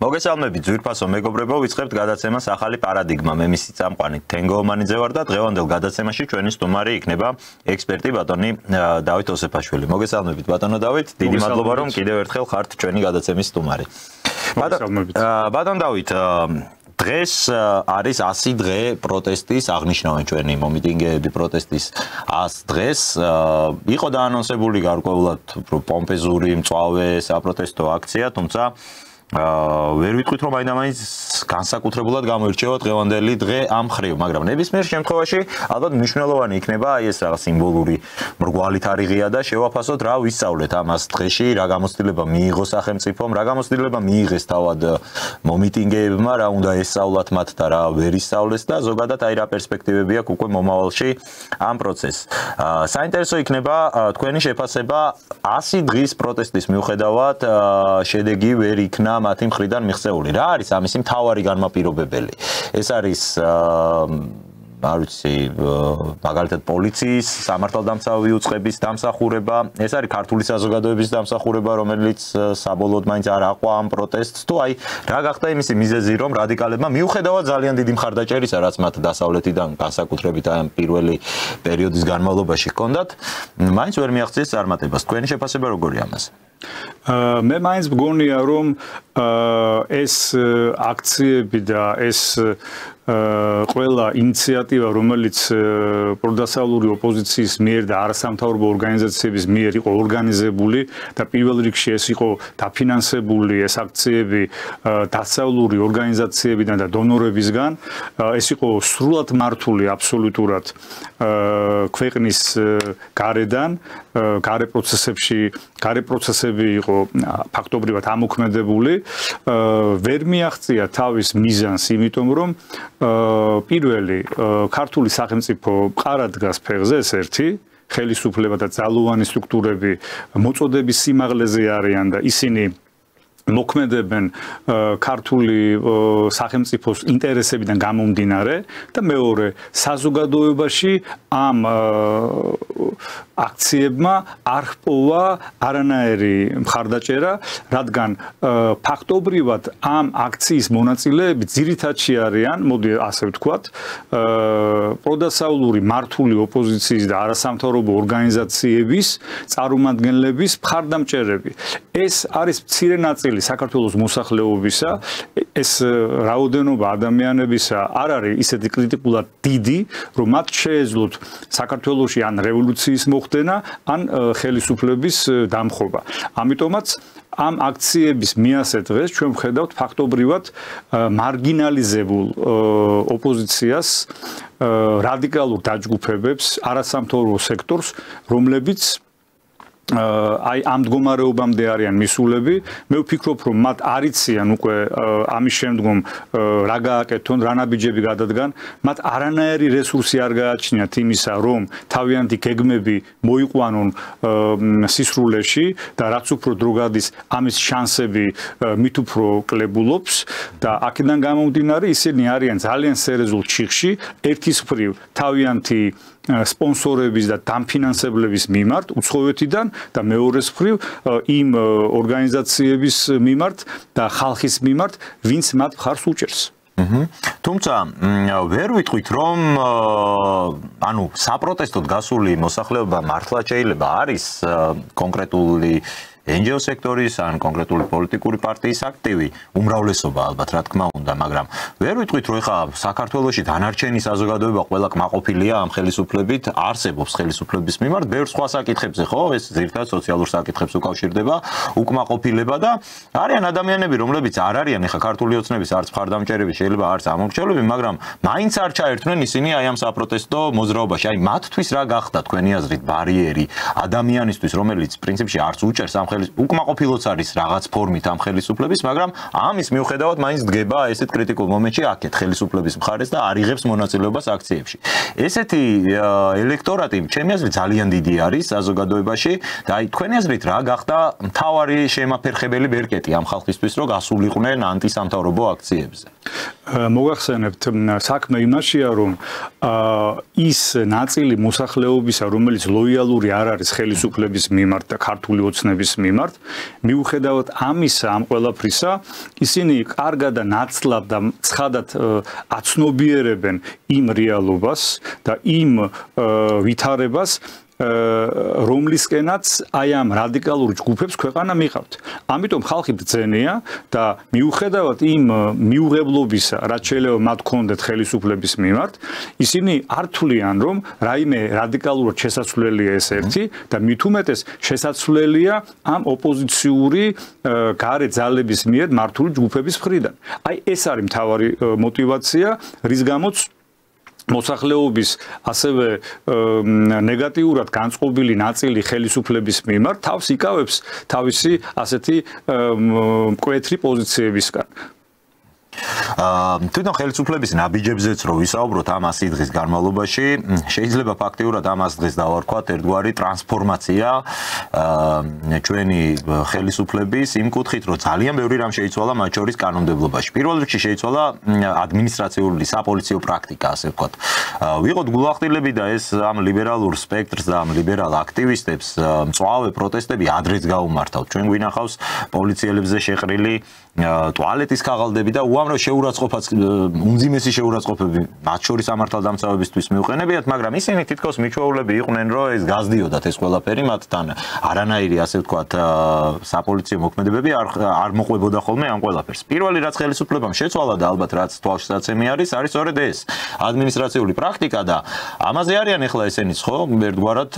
მოგესალმებით ძვირფასო მეგობრებო, ვიწყებთ გადაცემას ახალი პარადიგმა. მე მისი წამყვანი თენგო ომანიძე ვარ და დღევანდელ გადაცემაში ჩვენი სტუმარი იქნება ექსპერტი ბატონი დავით ოსეფაშვილი. მოგესალმებით ბატონო დავით, დიდი მადლობა რომ კიდევ ერთხელ ხართ ჩვენი გადაცემის სტუმარი. ბატონ დავით, დღეს არის 100 დღე პროტესტის აღნიშნავენ ჩვენი მომიტინგეები პროტესტის 100 დღეს. იყო დაანონსებული გარკვეულად პომპეზური მწვავე საპროტესტო აქცია, თუმცა ვერ ვიტყვით რომ მაინც განსაკუთრებულად გამოირჩევა დღევანდელი დღე ამ ხრივ, მაგრამ ნებისმიერ შემთხვევაში ალბათ მნიშვნელოვანი იქნება აი ეს რაღაც სიმბოლური მრგვალი თარიღია და შევაფასოთ რა ვისწავლეთ ამას დღეში, რა გამოცდილება მიიღო სახელმწიფომ, რა გამოცდილება მიიღეს თავად მომიტინგეებმა, რა უნდა ესწავლათ მათ და რა ვერ ისწავლეს და ზოგადად აი რა პერსპექტივები აქვს უკვე მომავალში ამ პროცესს. საინტერესო იქნება თქვენი შეფასება 100 დღის პროტესტის მიუხედავად შედეგი ვერ იქნა მათი მხრიდან მიღწეული. რა არის ამისი მთავარი განმაპირობებელი? ეს არის არ ვიცი, მაგალითად პოლიციის, სამართალდამცავი უწყების დამსახურება, ეს არის ქართული საზოგადოების დამსახურება, რომელიც საბოლოოდ მაინც არ აყვა ამ პროტესტს, თუ აი რა გახდა იმისი მიზეზი, რომ რადიკალებმა მიუხედავად ძალიან დიდი მხარდაჭერისა, რაც მათ დასავლეთიდან განსაკუთრებით ამ პირველი პერიოდის განმავლობაში ჰქონდათ, მაინც ვერ მიაღწიეს წარმატებას. თქვენი შეფასება როგორია ამაზე? მე მაინც მგონია რომ ეს აქციები და ეს ყველა ინიციატივა რომელიც პროდასავლური ოპოზიციის მიერ და არასამთავრობო ორგანიზაციების მიერ იყო ორგანიზებული და პირველ რიგში ეს იყო დაფინანსებული ეს აქციები დასავლური ორგანიზაციებიდან და დონორებისგან ეს იყო სრულად მართული აბსოლუტურად ქვეყნის გარედან გარე პროცესები იყო ფაქტობრივად ამოქმედებული ვერ მიაღწია თავის მიზანს იმიტომ რომ პირველი ქართული სახელმწიფო მყარად დგას ფეხზე ეს ერთი ხელისუფლება და ძალოვანი სტრუქტურები მოწოდების სიმაღლეზე არიან და ისინი მოქმედებენ ქართული სახელმწიფოს ინტერესებიდან გამომდინარე და მეორე საზოგადოებაში ამ აქციებმა არ ჰპოვა არანაირი მხარდაჭერა, რადგან ფაქტობრივად ამ აქციის მონაწილეები ძირითადში არიან, მოდი ასე ვთქვათ, პროდასავლური მართული ოპოზიციის და არასამთავრობო ორგანიზაციების წარმომადგენლების მხარდამჭერები. ეს არის მცირე ნაწილი საქართველოს მოსახლეობისა, ეს რაოდენობა ადამიანებისა არ არის ისეთი კრიტიკულად დიდი, რომ მათ შეეძლოთ საქართველოში ან რევოლუციის მოხდენა, ან ხელისუფლების დამხობა. ამიტომაც ამ აქციების მიასე დღეს ჩვენ ვხედავთ ფაქტობრივად მარგინალიზებულ ოპოზიციას, რადიკალურ დაჯგუფებებს, არასამთავრობო სექტორს, რომლებიც აი ამ მდგომარეობამდე არიან მისულები. მე ვფიქრობ, რომ მათ არ იციან უკვე ამის შემდგომ რა გააკეთონ, რა ნაბიჯები გადადგან. მათ არანაირი რესურსი არ გააჩნიათ იმისა, რომ თავიანთი გეგმები მოიყვანონ სისრულეში და რაც უფრო დრო გადის, ამის შანსები მით უფრო კლებულობს და აქედან გამომდინარე ისინი არიან ძალიან სერიოზულ ჩიხში, ერთის მხრივ თავიანთი სპონსორების და დამფინანსებლების მიმართ უცხოეთიდან და მეორეს მხრივ იმ ორგანიზაციების მიმართ და ხალხის მიმართ, ვინც მათ მხარს უჭერს. თუმცა ვერ ვიტყვით რომ ანუ საპროტესტოდ გასული მოსახლეობა მართლა შეიძლება არის კონკრეტული NGO სექტორის ან კონკრეტული პოლიტიკური პარტიის აქტივი უმრავლესობა ალბათ რა თქმა უნდა, მაგრამ ვერ ვიტყვით რომ ეხა საქართველოში დანარჩენი საზოგადოება ყველა კმაყოფილია ამ ხელისუფლებით, არსებობს ხელისუფლების მიმართ ბევრ სხვა საკითხებზე, ხო? ეს ძირითადად სოციალურ საკითხებს უკავშირდება, უკმაყოფილება და არიან ადამიანები, რომლებიც არ არიან ეხა ქართული ოცნების არც მხარდამჭერები, შეიძლება არც ამორჩევლები, მაგრამ მაინც არ ჩაერთვნენ ისინი აი ამ საპროტესტო მოძრაობაში. აი მათთვის რა გახდა თქვენი აზრით ბარიერი ადამიანისთვის, რომელიც პრინციპში არც უჭერს ამ უკმაყოფილოც არის რაღაც ფორმით ამ ხელისუფლების, მაგრამ ამის მიუხედავად მაინც დგება ესეთ კრიტიკულ მომენტში აქეთ ხელისუფლების მხარეს და არ იღებს მონაწილეობას აქციებში. ესეთი ელექტორატი, ჩემი აზრით, ძალიან დიდი არის საზოგადოებაში და აი თქვენი აზრით რა გახდა მთავარი შემაფერხებელი ბერკეტი ამ ხალხისთვის, რომ გასულიყვნენ ანტისამთავრობო აქციებზე? მოგახსენებთ საქმე იმაშია, რომ ის ნაწილი მოსახლეობისა, რომელიც ლოიალური არ არის ხელისუფლების მიმართ და ქართული ოცნების მიმართ, მიუხედავად ამისა, ამ ყველაფრისა, ისინი კარგად და ნაცვლად და ცხადად აცნობიერებენ იმ რეალობას და იმ ვითარებას, რომლისკენაც აი ამ რადიკალურ ჯგუფებს ქვეყანა მიყავთ. ამიტომ ხალხი ბრძენია და მიუხედავად იმ მიუღებლობისა, რაც შეიძლება მათ ქონდეთ ხელისუფლების მიმართ, ისინი არ თვლიან, რომ რაიმე რადიკალურად შესაძლებელია ეს ერთი და მით უმეტეს შესაძლებელია ამ ოპოზიციური გარე ძალების მიერ მართული ჯგუფების მხრიდან. აი ეს არის მთავარი мотивация, რის გამოც მოსახლეობის ასევე ნეგატიურად განწყობილი ნაწილი ხელისუფლების მიმართ თავს იკავებს თავისი ასეთი მკვეთრი პოზიციებისგან. თვითონ ხელისუფლების ნაბიჯებზეც რო ვისაუბროთ ამ 100 დღის განმავლობაში, შეიძლება ფაქტიურად ამ 100 დღეს დავარქვათ ერთგვარი ტრანსფორმაცია ჩვენი ხელისუფლების იმ კუთხით, რომ ძალიან ბევრი რამ შეიცვალა მათ შორის კანონმდებლობაში. პირველ რიგში შეიცვალა ადმინისტრაციული საპოლიციო პრაქტიკა, ასე ვთქვათ. ვიყოთ გულახდილები და ეს ამ ლიბერალურ სპექტრს და ამ ლიბერალ აქტივისტებს მწვავე პროტესტები ადრეც გაუმართავთ. ჩვენ გვინახავს პოლიციელებზე შეყრილი ტუალეტის ქაღალდები და უამრავ შეურაცხყოფაც უმძიმესი შეურაცხყოფები მათ შორის სამართალდამცავებისთვის მიუყენებიათ, მაგრამ ისინი თითქოს მიჩვეულები იყვნენ, რომ ეს გაზდიოდათ ეს ყველაფერი მათთან. არანაირი, ასე ვთქვათ, საპოლიციო მოქმედებები არ მოყვებოდა ხოლმე ამ ყველაფერს. პირველი რაც ხელისუფლებამ შეცვალა და ალბათ რაც თვალშისაცემი არის სწორედ ეს ადმინისტრაციული პრაქტიკა და ამაზე არიან ახლა ესენიც ხო, ერთგვარად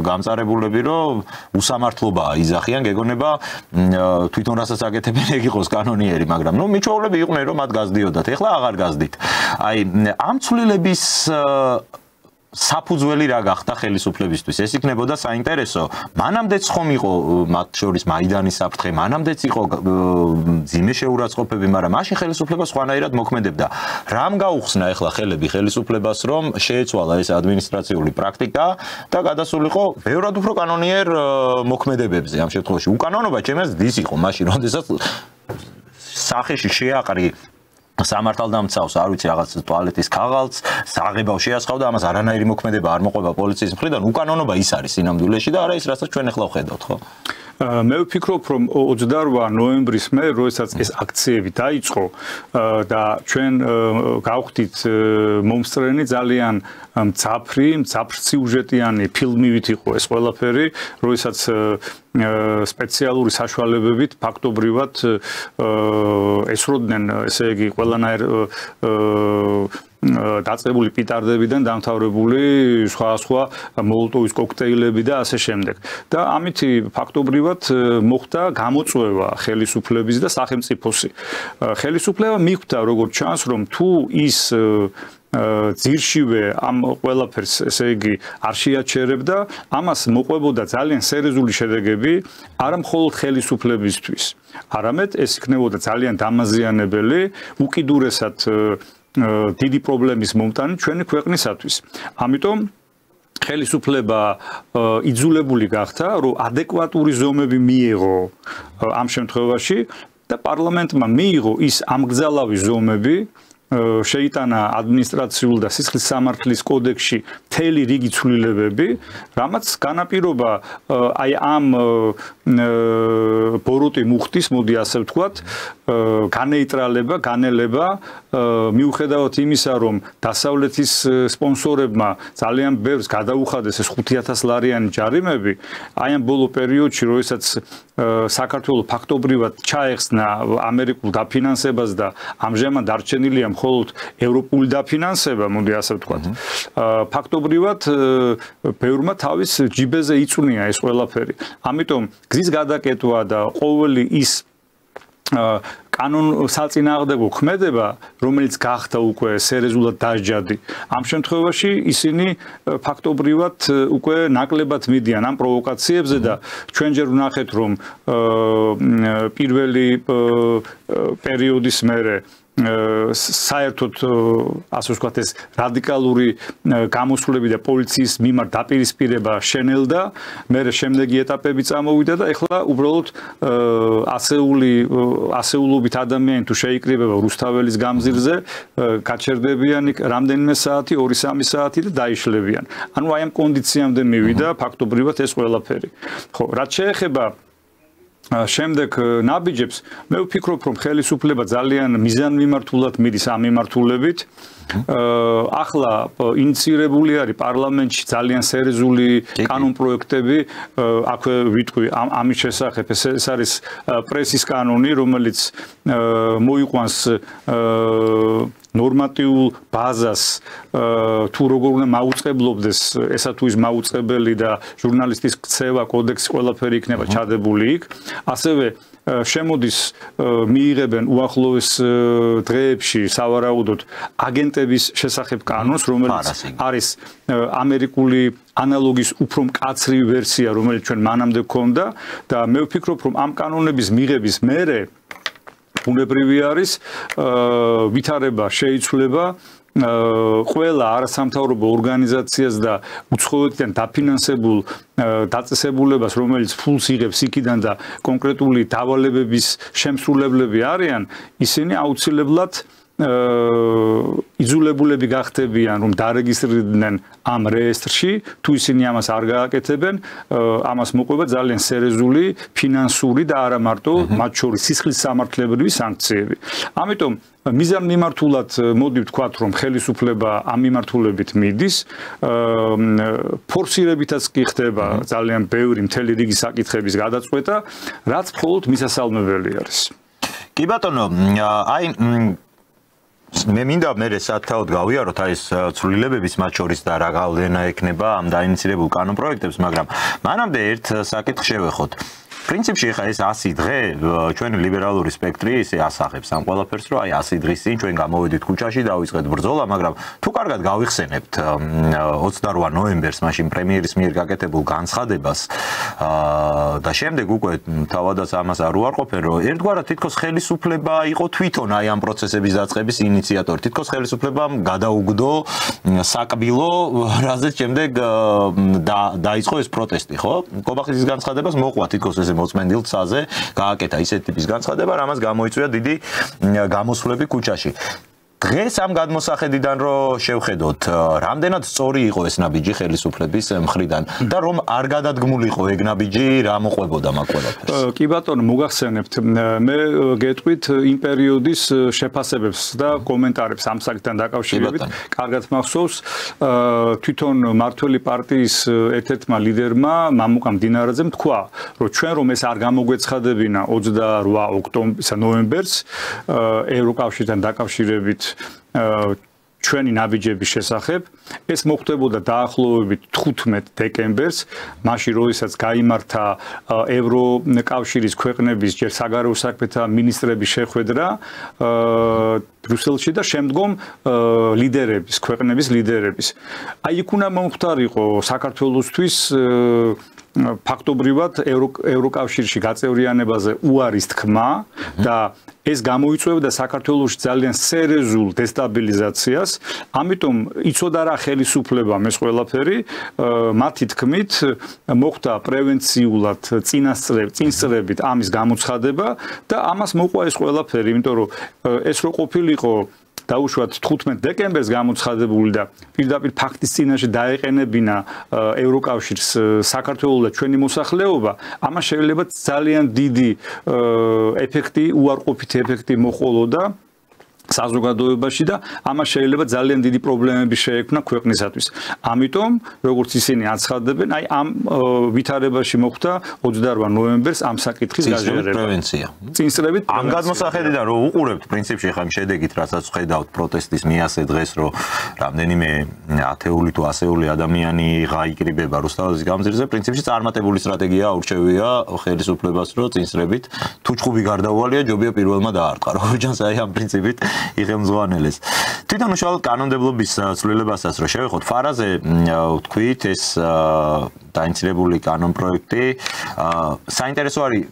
გამწარებულები, რომ უსამართლობაა იზახიან, გეგონება თვითონ რასაც აკეთებენ ეგ იყოს კანონიერი, მაგრამ ნუ მიჩვეულები იყვნენ, რომ მათ გაზდიოდათ. ეხლა აღარ გაზდით. აი ამ ცვლილების საფუძველი რა გახდა ხელისუფლებისთვის? ეს იქნებოდა საინტერესო. მანამდეც ხომ იყო მათ შორის მაიდანის საფრთხე, მანამდეც იყო ძიმე შეურაცხყოფები, მაგრამ მაშინ ხელისუფლება სხვანაირად მოქმედებდა. რამ გაუხსნა ახლა ხელები ხელისუფლებას, რომ შეეცვალა ეს ადმინისტრაციული პრაქტიკა და გადასულიყო ბევრად უფრო კანონიერ მოქმედებებზე ამ შემთხვევაში? უკანონობა ჩემს დის იყო მაშინ, როდესაც სახეში შეაყრი სამართალდამცავს, არ ვიცი, რაღაც ტუალეტის ქაღალდს, საღებავ შეასხავდა, ამას არანაირი მოქმედება არ მოყვება პოლიციის მხრიდან. უკანონობა ის არის სინამდვილეში და არა ის, რასაც ჩვენ ახლა ვხედავთ, ხო? მე ვფიქრობ, რომ 28 ნოემბრის მერე, როდესაც ეს აქციები დაიწყო და ჩვენ გავხდით მომსწრენი ძალიან მძაფრ-სიუჟეტიანი ფილმივით იყო ეს ყველაფერი, როდესაც სპეციალური საშუალებებით ფაქტობრივად ესროდნენ, ესე იგი, ყველანაირ დაწყებული პიტარდებიდან დამთავრებული სხვა მოლოტოვის კოქტეილები და ასე შემდეგ. და ამითი ფაქტობრივად მოხდა გამოწვევა ხელისუფლების და სახელმწიფოსი. ხელისუფლება მიხვდა, როგორც ჩანს, რომ თუ ის ძირშივე ამ ყველაფერს, ესე იგი, არ შეაჩერებდა, ამას მოყვებოდა ძალიან სერიოზული შედეგები არა მხოლოდ ხელისუფლებისთვის, არამედ ეს იქნებოდა ძალიან დამაზიანებელი, უკიდურესად დიდი პრობლემის მომტანი ჩვენი ქვეყნისათვის. ამიტომ ხელისუფლება იძულებული გახდა, რომ ადეკვატური ზომები მიიღო ამ შემთხვევაში და პარლამენტმა მიიღო ის ამგზალავი ზომები, შეიტანა ადმინისტრაციულ და სისხლის სამართლის კოდექსში მთელი რიგი ცვლილებები, რამაც განაპირობა აი ამ ბოროტი მუხტის, მოდი ასე ვთქვათ, განეიტრალება, განელება, მიუხედავად იმისა, რომ დასავლეთის სპონსორებმა ძალიან ბევრს გადაუხადეს ეს 5000 ლარიანი ჯარიმები, აი ამ ბოლო პერიოდში, როდესაც საქართველოს ფაქტობრივად ჩაეხსნა ამერიკულ დაფინანსებას და ამჟამად დარჩენილია მხოლოდ ევროპული დაფინანსება, მოდი ასე ვთქვათ. ფაქტობრივად ბევრმა თავის ჯიბეზე იწვნია ეს ყველაფერი. ამიტომ გზის გადაკეტვა და ყოველი ის კანონსაწინააღმდეგო ქმედება, რომელიც გახდა უკვე სერიოზულად დასჯადი. ამ შემთხვევაში ისინი ფაქტობრივად უკვე ნაკლებად მიდიან ამ პროვოკაციებზე და ჩვენ ჯერ ვნახეთ, რომ პირველი პერიოდის მერე საერთოდ ასე ვთქვათ ეს რადიკალური გამოსვლები და პოლიციის მიმართ დაპირისპირება შენელდა, მერე შემდეგი ეტაპები წამოვიდა და ეხლა უბრალოდ ასეულობით ადამიანი თუ შეიკრიბება რუსთაველის გამზირზე, გაჩერდებიან იქ რამდენიმე საათი, 2-3 საათი და დაიშლებიან. ანუ აი ამ კონდიციამდე მივიდა ფაქტობრივად ეს ყველაფერი. ხო, რაც შეეხება შემდეგ ნაბიჯებს, მე ვფიქრობ, რომ ხელისუფლება ძალიან მიზანმიმართულად მიდის ამ მიმართულებით. ახლა ინიცირებული არის პარლამენტში ძალიან სერიოზული კანონპროექტები, აქვე ვიტყვი ამის შესახებ, ეს არის პრესის კანონი, რომელიც მოიყვანს ნორმატიულ ბაზას თუ როგორ უნდა მაუწყებლობდეს ესა თუ ის მაუწყებელი და ჟურნალისტის ქცევა კოდექსი ყველაფერი იქნება ჩადებული იქ. ასევე შემოდის მიიღებენ უახლოეს დღეებში სავარაუდოდ აგენტების შესახებ კანონს, რომელიც არის ამერიკული ანალოგის უფრო მკაცრი ვერსია, რომელიც ჩვენ მანამდე გვქონდა და მე ვფიქრობ, რომ ამ კანონების მიღების მერე ბუნებრივი არის ვითარება შეიცვლება ყველა არასამთავრობო ორგანიზაციას და უცხოეთიდან დაფინანსებულ დაწესებულებას, რომელიც ფულს იღებს იქიდან და კონკრეტული დავალებების შემსრულებლები არიან, ისინი აუცილებლად იძულებულები გახდებიან, რომ დარეგისტრირდნენ ამ რეესტრში, თუ ისინი ამას არ გააკეთებენ, ამას მოყვება ძალიან სერიოზული ფინანსური და არა მარტო მათ შორის სისხლის სამართლებრივი სანქციები. ამიტომ მიზანმიმართულად მოდი ვთქვათ, რომ ხელისუფლება ამ მიმართულებით მიდის, ფორსირებითაც კი ხდება ძალიან ბევრი მთელი რიგი საკითხების გადაწყვეტა, რაც მხოლოდ მისასალმებელი არის. კი ბატონო, აი მე მინდა მე სათავოდ გავიაროთ აი ეს ცვლილებების მათ შორის და რა გავლენა ექნება ამ დაინიცირებულ კანონპროექტებს, მაგრამ მანამდე ერთ საკითხს შევეხოთ. პრინციპში ხა ეს 100 დღე ჩვენ ლიბერალური სპექტრი ისე ასახებს ამ ყველაფერს, რომ აი 100 დღის წინ ჩვენ გამოვედით ქუჩაში და დავიწყეთ ბრძოლა, მაგრამ თუ კარგად გავიხსენებთ 28 ნოემბერს მაშინ პრემიერის მიერ გაკეთებულ განცხადებას და შემდეგ უკვე თავადაც ამას არ უარყოფენ, რომ ერთგვარად თითქოს ხელისუფლება იყო თვითონ აი ამ პროცესების დაწყების ინიციატორი. თითქოს ხელისუფლებამ გადაუგდო საკბილო, რაზეც შემდეგ დაიწყო ეს პროტესტი, ხო? კობახის განცხადებას მოყვა თითქოს ეს მოწმენდილ ცაზე გააკეთა ისეთი ტიპის განცხადება, რამაც გამოიწვია დიდი გამოსვლები ქუჩაში. დღეს ამ გადმოსახედიდან რო შევხედოთ, რამდენად სწორი იყო ეს ნაბიჯი ხელისუფლების მხრიდან და რომ არ გადადგმულიყო ეგ ნაბიჯი, რა მოყვებოდა მაგ ყველაფერს? კი ბატონო, მოგახსენებთ, მე გეტყვით იმ პერიოდის შეფასებებს და კომენტარებს ამ საკითხთან დაკავშირებით. კარგად მახსოვს, თვითონ მართველი პარტიის ერთ-ერთმა ლიდერმა მამუკა მდინარაძემ თქვა, რომ ჩვენ რომ ეს არ გამოგვეცხადებინა 28 ოქტომბერს, ნოემბერს ევროკავშირთან დაკავშირებით ჩვენი ნაბიჯების შესახებ, ეს მოხდებოდა დაახლოებით 15 დეკემბერს, მაშინ როდესაც გაიმართა ევროკავშირის ქვეყნების ჯერ საგარეო საქმეთა მინისტრების შეხვედრა ბრიუსელში და შემდგომ ლიდერების, ქვეყნების ლიდერების. აი იქ უნდა მომხდარიყო საქართველოსთვის ფაქტობრივად ევროკავშირში გაწევრიანებაზე უარის თქმა და ეს გამოიწვევდა საქართველოში ძალიან სერიოზულ დესტაბილიზაციას, ამიტომ იცოდა რა ხელისუფლებამ ეს ყველაფერი, მათი თქმით მოხდა პრევენციულად წინასწრებით ამის გამოცხადება და ამას მოყვა ეს ყველაფერი, იმიტომ რომ ეს რო ყოფილიყო დაუშვათ 15 დეკემბერს გამოცხადებული და პირდაპირ ფაქტის წინაშე დაეყენებინა ევროკავშირს საქართველოს და ჩვენი მოსახლეობა, ამას შეიძლება ძალიან დიდი ეფექტი, უარყოფითი ეფექტი მოყოლოდა საზოგადოებაში და ამას შეიძლება ძალიან დიდი პრობლემები შეექმნა ქვეყნისათვის. ამიტომ, როგორც ისინი აცხადებენ, აი ამ ვითარებაში მოხდა 28 ნოემბერს ამ საკითხის გაჟღერება. პრევენცია. წინსწრებით ამ გადმოსახედიდან რომ უყურებთ პრინციპში ხა იმ შედეგით, რასაც ხედავთ პროტესტის მიასე დღეს, რომ რამდენიმე ათეული თუ ასეული ადამიანი გაიკრიბება რუსთაველის გამზირზე, პრინციპში წარმატებული სტრატეგია აურჩევია ხელისუფლებას, რომ წინსწრებით თუ ჭხუბი გარდაუვალია, ჯობია პირველმა დაარტყა. როგორც ჩანს აი ამ პრინციპით იღემძღვანელეს. თვითონ უშუალოდ კანონმდებლობის ცვლილებასაც რო შევეხოთ, ფარაზე ვთქვით ეს დაინიცირებული კანონპროექტი საინტერესო არის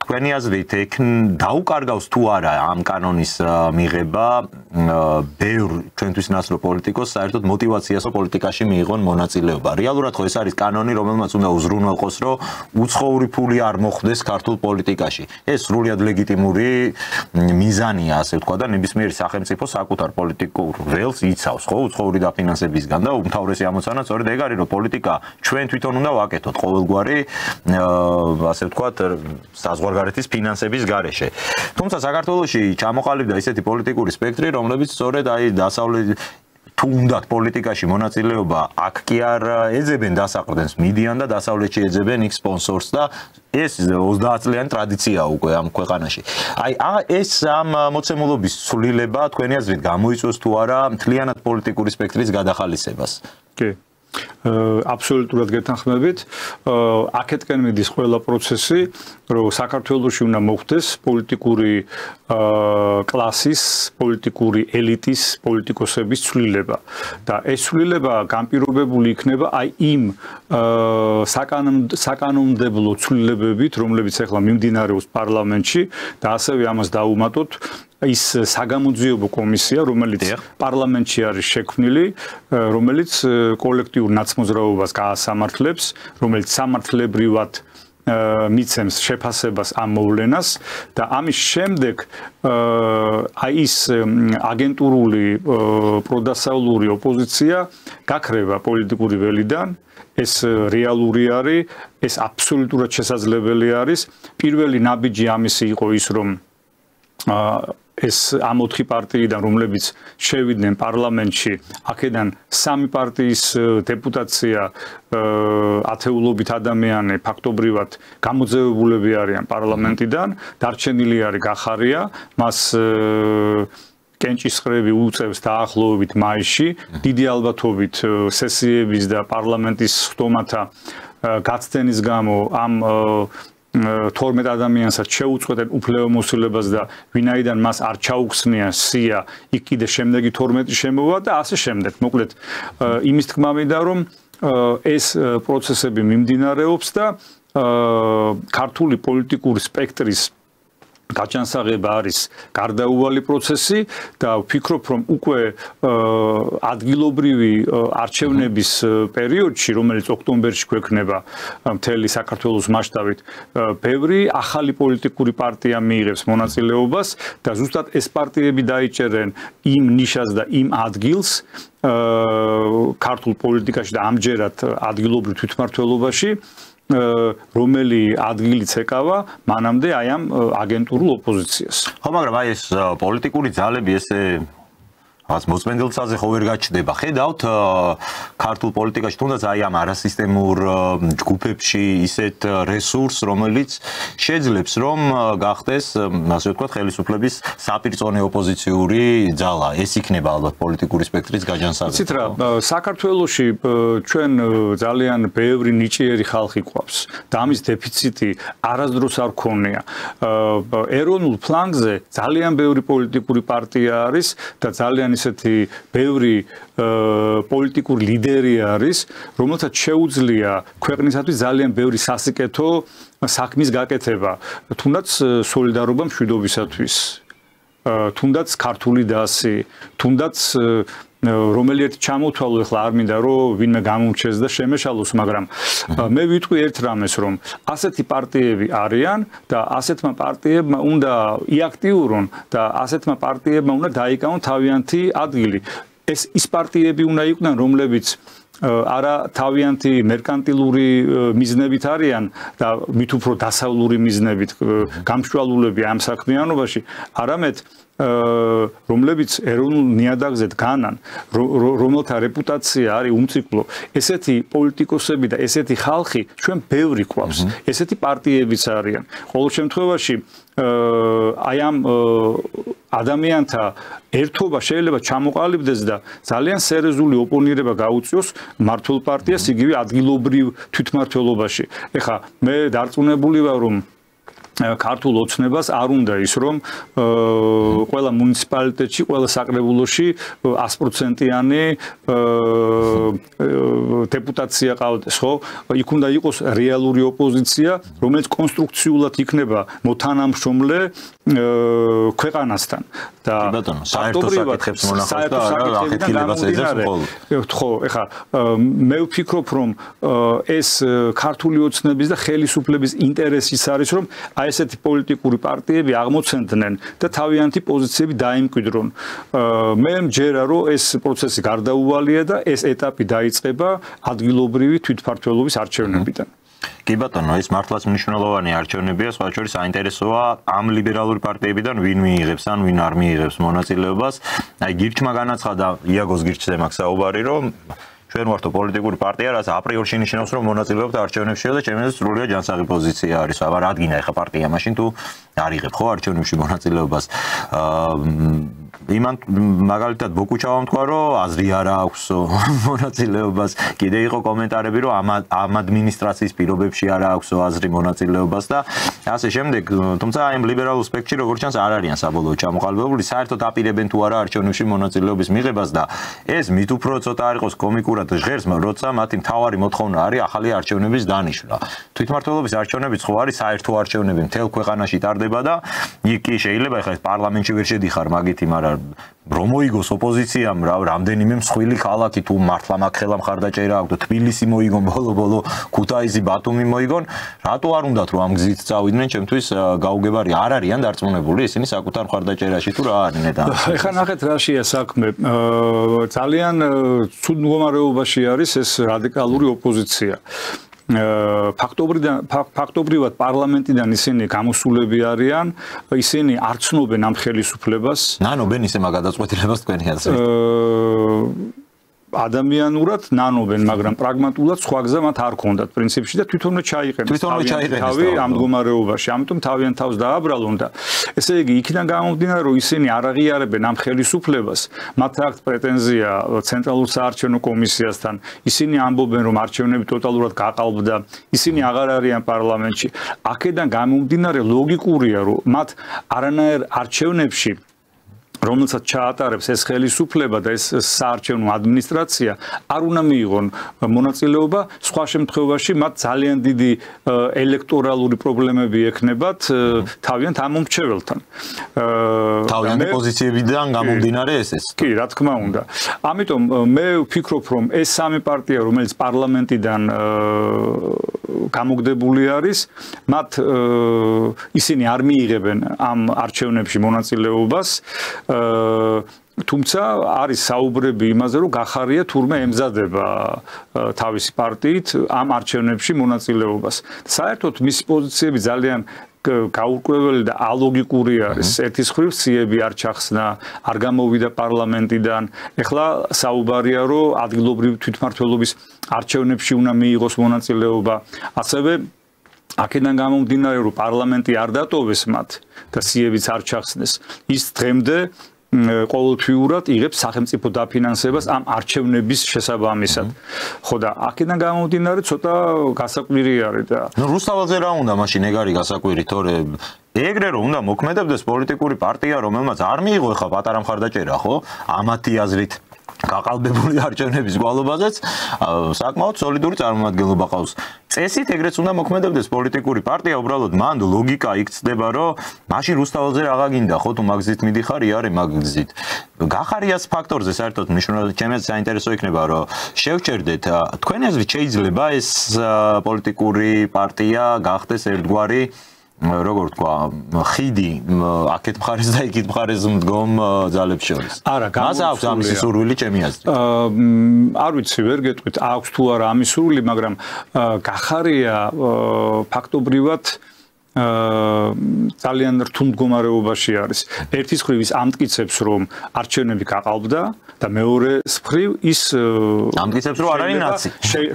თქვენი აზრით ეგ დაუკარგავს თუ არა ამ კანონის მიღება ბევრ ჩვენთვის ნაცვლ პოლიტიკოს საერთოდ მოტივაციასო პოლიტიკაში მიიღონ მონაწილეობა. რეალურად ხო ეს არის კანონი, რომელმაც უნდა უზრუნველყოს, რომ უცხოური ფული არ მოხვდეს ქართულ პოლიტიკაში. ეს სრულიად ლეგიტიმური მიზანია, ასე ვთქვა და ნებისმიერი სახელმწიფო საკუთარ პოლიტიკურ ველს იცავს, ხო, უცხოური დაფინანსების და უმთავრესი ამოცანა სწორედ ეგ არის, რომ პოლიტიკა ჩვენ თვითონ უნდა ვაკეთოთ ყოველგვარი ასე ვთქვათ საზღვარგარეთის ფინანსების გარეშე. თუმცა საქართველოში ჩამოყალიბდა ისეთი პოლიტიკური სპექტრი, რომლებიც სწორედ აი დასავლეთ თუ უნდათ პოლიტიკაში მონაწილეობა აქ კი არ ეძებენ დასაყრდენს, მიდიან და დასავლეთში ეძებენ იქ სპონსორს და ეს 30 წლიანი ტრადიციაა უკვე ამ ქვეყანაში. აი ეს ამ მოცემულობის ცვლილება თქვენი აზრით გამოიწვევს თუ არა მთლიანად პოლიტიკური სპექტრის გადახალისებას? კი. აბსოლუტურად გეთანხმებით. აქეთკენ მიდის ყველა პროცესი, რომ საქართველოში უნდა მოხდეს პოლიტიკური კლასის, პოლიტიკური ელიტის, პოლიტიკოსების ცვლილება. და ეს ცვლილება განპირობებული იქნება აი იმ საკანონმდებლო ცვლილებებით, რომლებიც ახლა მიმდინარეობს პარლამენტში და ასევე ამას დაუმატოთ ის საგამოძიებო კომისია, რომელიც პარლამენტში არის შექმნილი, რომელიც კოლექტიურ ნაცმოძრაობას გაასამართლებს, რომელიც სამართლებრივად მიცემს შეფასებას ამ მოვლენას და ამის შემდეგ აი ის აგენტურული პროდასავლური ოპოზიცია გაქრება პოლიტიკური ველიდან. ეს რეალური არის, ეს აბსოლუტურად შესაძლებელი არის. პირველი ნაბიჯი ამისი იყო ის, რომ ეს ამ 4 პარტიიდან, რომლებიც შევიდნენ პარლამენტში, აქედან 3 პარტიის დეპუტაცია ათეულობით ადამიანი ფაქტობრივად გამოძევებულები არიან პარლამენტიდან, დარჩენილი არის გახარია, მას კენჭისყრები უწევს დაახლოებით მაისში, დიდი ალბათობით სესიების და პარლამენტის ხდომათა გაცდენის გამო ამ 12 ადამიანსაც შეუწყვეტენ უფლებამოსილებას და ვინაიდან მას არ ჩაუხსნია სია, იქ კიდე შემდეგი 12 შემოვა და ასე შემდეგ. მოკლედ იმის თქმა მინდა, რომ ეს პროცესები მიმდინარეობს და ქართული პოლიტიკური სპექტრის გაჩანსაღება არის გარდაუვალი პროცესი და ვფიქრობ, რომ უკვე ადგილობრივი არჩევნების პერიოდში, რომელიც ოქტომბერში გვექნება მთელი საქართველოს მასშტაბით, ბევრი ახალი პოლიტიკური პარტია მიიღებს მონაწილეობას და ზუსტად ეს პარტიები დაიჭერენ იმ ნიშას და იმ ადგილს ქართულ პოლიტიკაში და ამჯერად ადგილობრივ თვითმმართველობაში, რომელი ადგილიც ეკავა მანამდე აი ამ აგენტურულ ოპოზიციას. ხო, მაგრამ აი ეს პოლიტიკური ძალები ესე რაც მოწმენდილцаზე ხო ვერ გაჩნდება. ხედავთ ქართულ პოლიტიკაში თუნდაც აი ამ არასისტემურ ჯგუფებში ისეთ რესურსს, რომელიც შეძლებს რომ გახდეს, ასე ვთქვათ, ხელისუფლების საპირწონე ოპოზიციური ძალა. ეს იქნება ალბათ პოლიტიკური სპექტრის გაჯანსაღება. იცით რა, საქართველოში ჩვენ ძალიან ბევრი ნიჭიერი ხალხი გვყავს და ამის დეფიციტი არასდროს არ ქონია. ეროვნულ ფლანგზე ძალიან ბევრი პოლიტიკური პარტია არის და ძალიან ისეთი ბევრი პოლიტიკური ლიდერი არის, რომელთაც შეუძლია ქვეყნისათვის ძალიან ბევრი სასიკეთო საქმის გაკეთება, თუნდაც სოლიდარობა მშვიდობისათვის, თუნდაც ქართული დასი, თუნდაც რომელი ერთ ჩამოთვალო ახლა არ მინდა რომ ვინმე გამომჩეს და შემეშალოს, მაგრამ მე ვიტყვი ერთ რამეს, რომ ასეთი პარტიები არიან და ასეთმა პარტიებმა უნდა იაქტიურონ და ასეთმა პარტიებმა უნდა დაიკავონ თავიანთი ადგილი. ეს ის პარტიები უნდა იყვნენ, რომლებიც არა თავიანთი მერკანტილური მიზნებით არიან და მით უფრო დასავლური მიზნებით გამშვალულები ამ საქმიანობაში, არამედ რომლებიც ეროვნულ ნიადაგზე დგანან, რომელთა რეპუტაცია არის უმციკლო, ესეთი პოლიტიკოსები და ესეთი ხალხი ჩვენ ბევრი გვყავს. ესეთი პარტიებიც არიან. ყოველ შემთხვევაში აი ამ ადამიანთა ერთობა შეიძლება ჩამოყალიბდეს და ძალიან სერიოზული ოპონირება გაუწიოს მართლ პარტიას იგივე ადგილობრივ თვითმმართველობაში. ეხლა მე დარწმუნებული ვარ, რომ ქართულ ოცნებას არ უნდა ის რომ ყველა მუნიციპალიტეტში, ყველა საკრებულოში 100%-იანი დეპუტაცია ყავდეს, ხო? იქ უნდა იყოს რეალური ოპოზიცია, რომელიც კონსტრუქციულად იქნება მოთანამშრომლე ქვეყანასთან და საერთო საკითხებს მონახავს და არა ახეთქილებას ეძებს მხოლოდ. ხო, ეხლა მე ვფიქრობ რომ ეს ქართული ოცნების და ხელისუფლების ინტერესიც არის რომ ესეთი პოლიტიკური პარტიები აღმოცენდნენ და თავიანთი პოზიციები დაიმკვიდრონ. მე მჯერა რომ ეს პროცესი გარდაუვალია და ეს ეტაპი დაიწყება ადგილობრივი თვითმმართველობის არჩევნებიდან. კი ბატონო, ეს მართლაც მნიშვნელოვანი არჩევნებია, სხვა შორის საინტერესოა ამ ლიბერალური პარტიებიდან ვინ მიიღებს ან ვინ არ მიიღებს მონაწილეობას. აი გირჩმა განაცხადა, იაგოს გირჩზე მაქვს საუბარი, რომ ჩვენ ვართ პოლიტიკური პარტია, რაც აპრიორში ნიშნავს, რომ მონაწილეობთ არჩევნებში და ჩემთვის სრულიად ჯანსაღი პოზიცია არის. აბა რადგინა ეხა პარტია მაშინ თუ არ იღებ ხო არჩევნებში მონაწილეობას. იმან მაგალითად ბოკუჩავამ თქვა, რომ აზრი არ აქვს მონაწილეობას. კიდე იყო კომენტარები, რომ ამ ადმინისტრაციის პირობებში არ აქვს აზრი მონაწილეობას და ასე შემდეგ. თუმცა აი ლიბერალურ სპექტრში როგორც ჩანს არ არიან საბოლოო ჩამოყალიბებული, საერთოდ აპირებენ თუ არა არჩევნებში მონაწილეობის მიღებას და ეს მით უფრო ცოტა არ იყოს კომიკურად ჟღერს, როცა მათი მთავარი მოთხოვნა არის ახალი არჩევნების დანიშვნა. თვითმმართველობის არჩევნებიც ხო არის საერთო არჩევნები მთელ ქვეყანაში ტარდება და იქ კი შეიძლება ეხლა ეს პარლამენტში ვერ შედიხარ მაგითი, მაგრამ რომ მოიგოს ოპოზიციამ რამდენიმე მსხვილი ქალაქი თუ მართლა მაგ ხელა მხარდაჭერა აქვს და თბილისი მოიგონ ბოლო-ბოლო, ქუთაისი, ბათუმი მოიგონ, რატო არ უნდათ რომ ამ გზით წავიდნენ, ჩემთვის გაუგებარი არ არიან დარწმუნებული ისინი საკუთარ მხარდაჭერაში თუ რა არიან და ეხლა ნახეთ რაშია საქმე. ძალიან ცუდ მდგომარეობაში არის ეს რადიკალური ოპოზიცია. ფაქტობრივად პარლამენტიდან ისინი გამოსულები არიან, ისინი არ ცნობენ ამ ხელისუფლებას. ნანობენ ისე მაგ გადაწყვეტილებას თქვენი აზრით. ადამიანურად ნანობენ, მაგრამ პრაგმატულად სხვა გზა მათ არ ქონდათ პრინციპში და თვითონვე ჩაიყენეს თავი ამ მდგომარეობაში. ამიტომ თავიანთ თავს დააბრალონ და ესე იგი იქიდან გამომდინარე რომ ისინი არ აღიარებენ ამ ხელისუფლებას, მათ აქვს პრეტენზია ცენტრალურ საარჩევნო კომისიასთან. ისინი ამბობენ რომ არჩევნები ტოტალურად გაყალბდა, ისინი აღარ არიან პარლამენტში. აქედან გამომდინარე ლოგიკურია რომ მათ არანაირ არჩევნებში რომელსაც ჩაატარებს ეს ხელისუფლება და ეს საარჩევნო ადმინისტრაცია არ უნდა მიიღონ მონაწილეობა, სხვა შემთხვევაში მათ ძალიან დიდი ელექტორალური პრობლემები ექნებათ თავიანთ ამომრჩეველთან. თავიანთი პოზიციებიდან გამომდინარე ეს. კი, რა თქმა უნდა. ამიტომ მე ვფიქრობ, რომ ეს სამი პარტია, რომელიც პარლამენტიდან გამოგდებული არის, მათ ისინი არ მიიღებენ ამ არჩევნებში მონაწილეობას. თუმცა არის საუბრები იმაზე, რომ გახარია თურმე ემზადება თავისი პარტიით ამ არჩევნებში მონაწილეობას. საერთოდ მისი პოზიციები ძალიან გაურკვეველი და ალოგიკური არის. ერთის მხრივ სიები არ ჩახსნა, არ გამოვიდა პარლამენტიდან. ეხლა საუბარია, რომ ადგილობრივი თვითმმართველობის არჩევნებში უნდა მიიღოს მონაწილეობა. ასევე აქედან გამომდინარე, რომ პარლამენტი არ დატოვეს მათ და სიებიც არ ჩახსნეს, ის დღემდე ყოველთვიურად იღებს სახელმწიფო დაფინანსებას ამ არჩევნების შესაბამისად. ხო და აქედან გამომდინარე ცოტა გასაკვირი არის და რუსთაველზე რა უნდა მაშინ ეგარი გასაკვირი, თორე ეგრე რომ უნდა მოქმედებდეს პოლიტიკური პარტია, რომელმაც არ მიიღო ხა პატარა მხარდაჭერა, ხო? ამათი აზრით გაყალბებული არჩევნების გვალობაზეც საკმაოდ სოლიდური წარმომადგენლობა ყავს. წესით ეგრეც უნდა მოქმედებდეს პოლიტიკური პარტია, უბრალოდ მან ლოგიკა იქცდება, რომ მაშინ რუსთაველზე რაღა გინდა, ხო თუ მაგზით მიდიხარ, იარე მაგზით. გახარიას ფაქტორზე საერთოდ მნიშვნელოვანი ჩემს საინტერესო იქნება, რომ შევჩერდეთ, თქვენი აზრით შეიძლება ეს პოლიტიკური პარტია გახდეს ერთგვარი როგორ თქვა, ხიდი აქეთ მხარეს და იქით მხარეს მდგომ ძალებს შორის. არა, მას აქვს ამის სურვილი ჩემი აზრით. არ ვიცი, ვერ გეტყვით, აქვს თუ არა ამის სურვილი, მაგრამ გახარია ფაქტობრივად ძალიან რთულ მდგომარეობაში არის. ერთის მხრივ ის ამტკიცებს, რომ არჩევნები გაყალბდა და მეორე მხრივ ის ამტკიცებს, რომ არ არის ნაცი.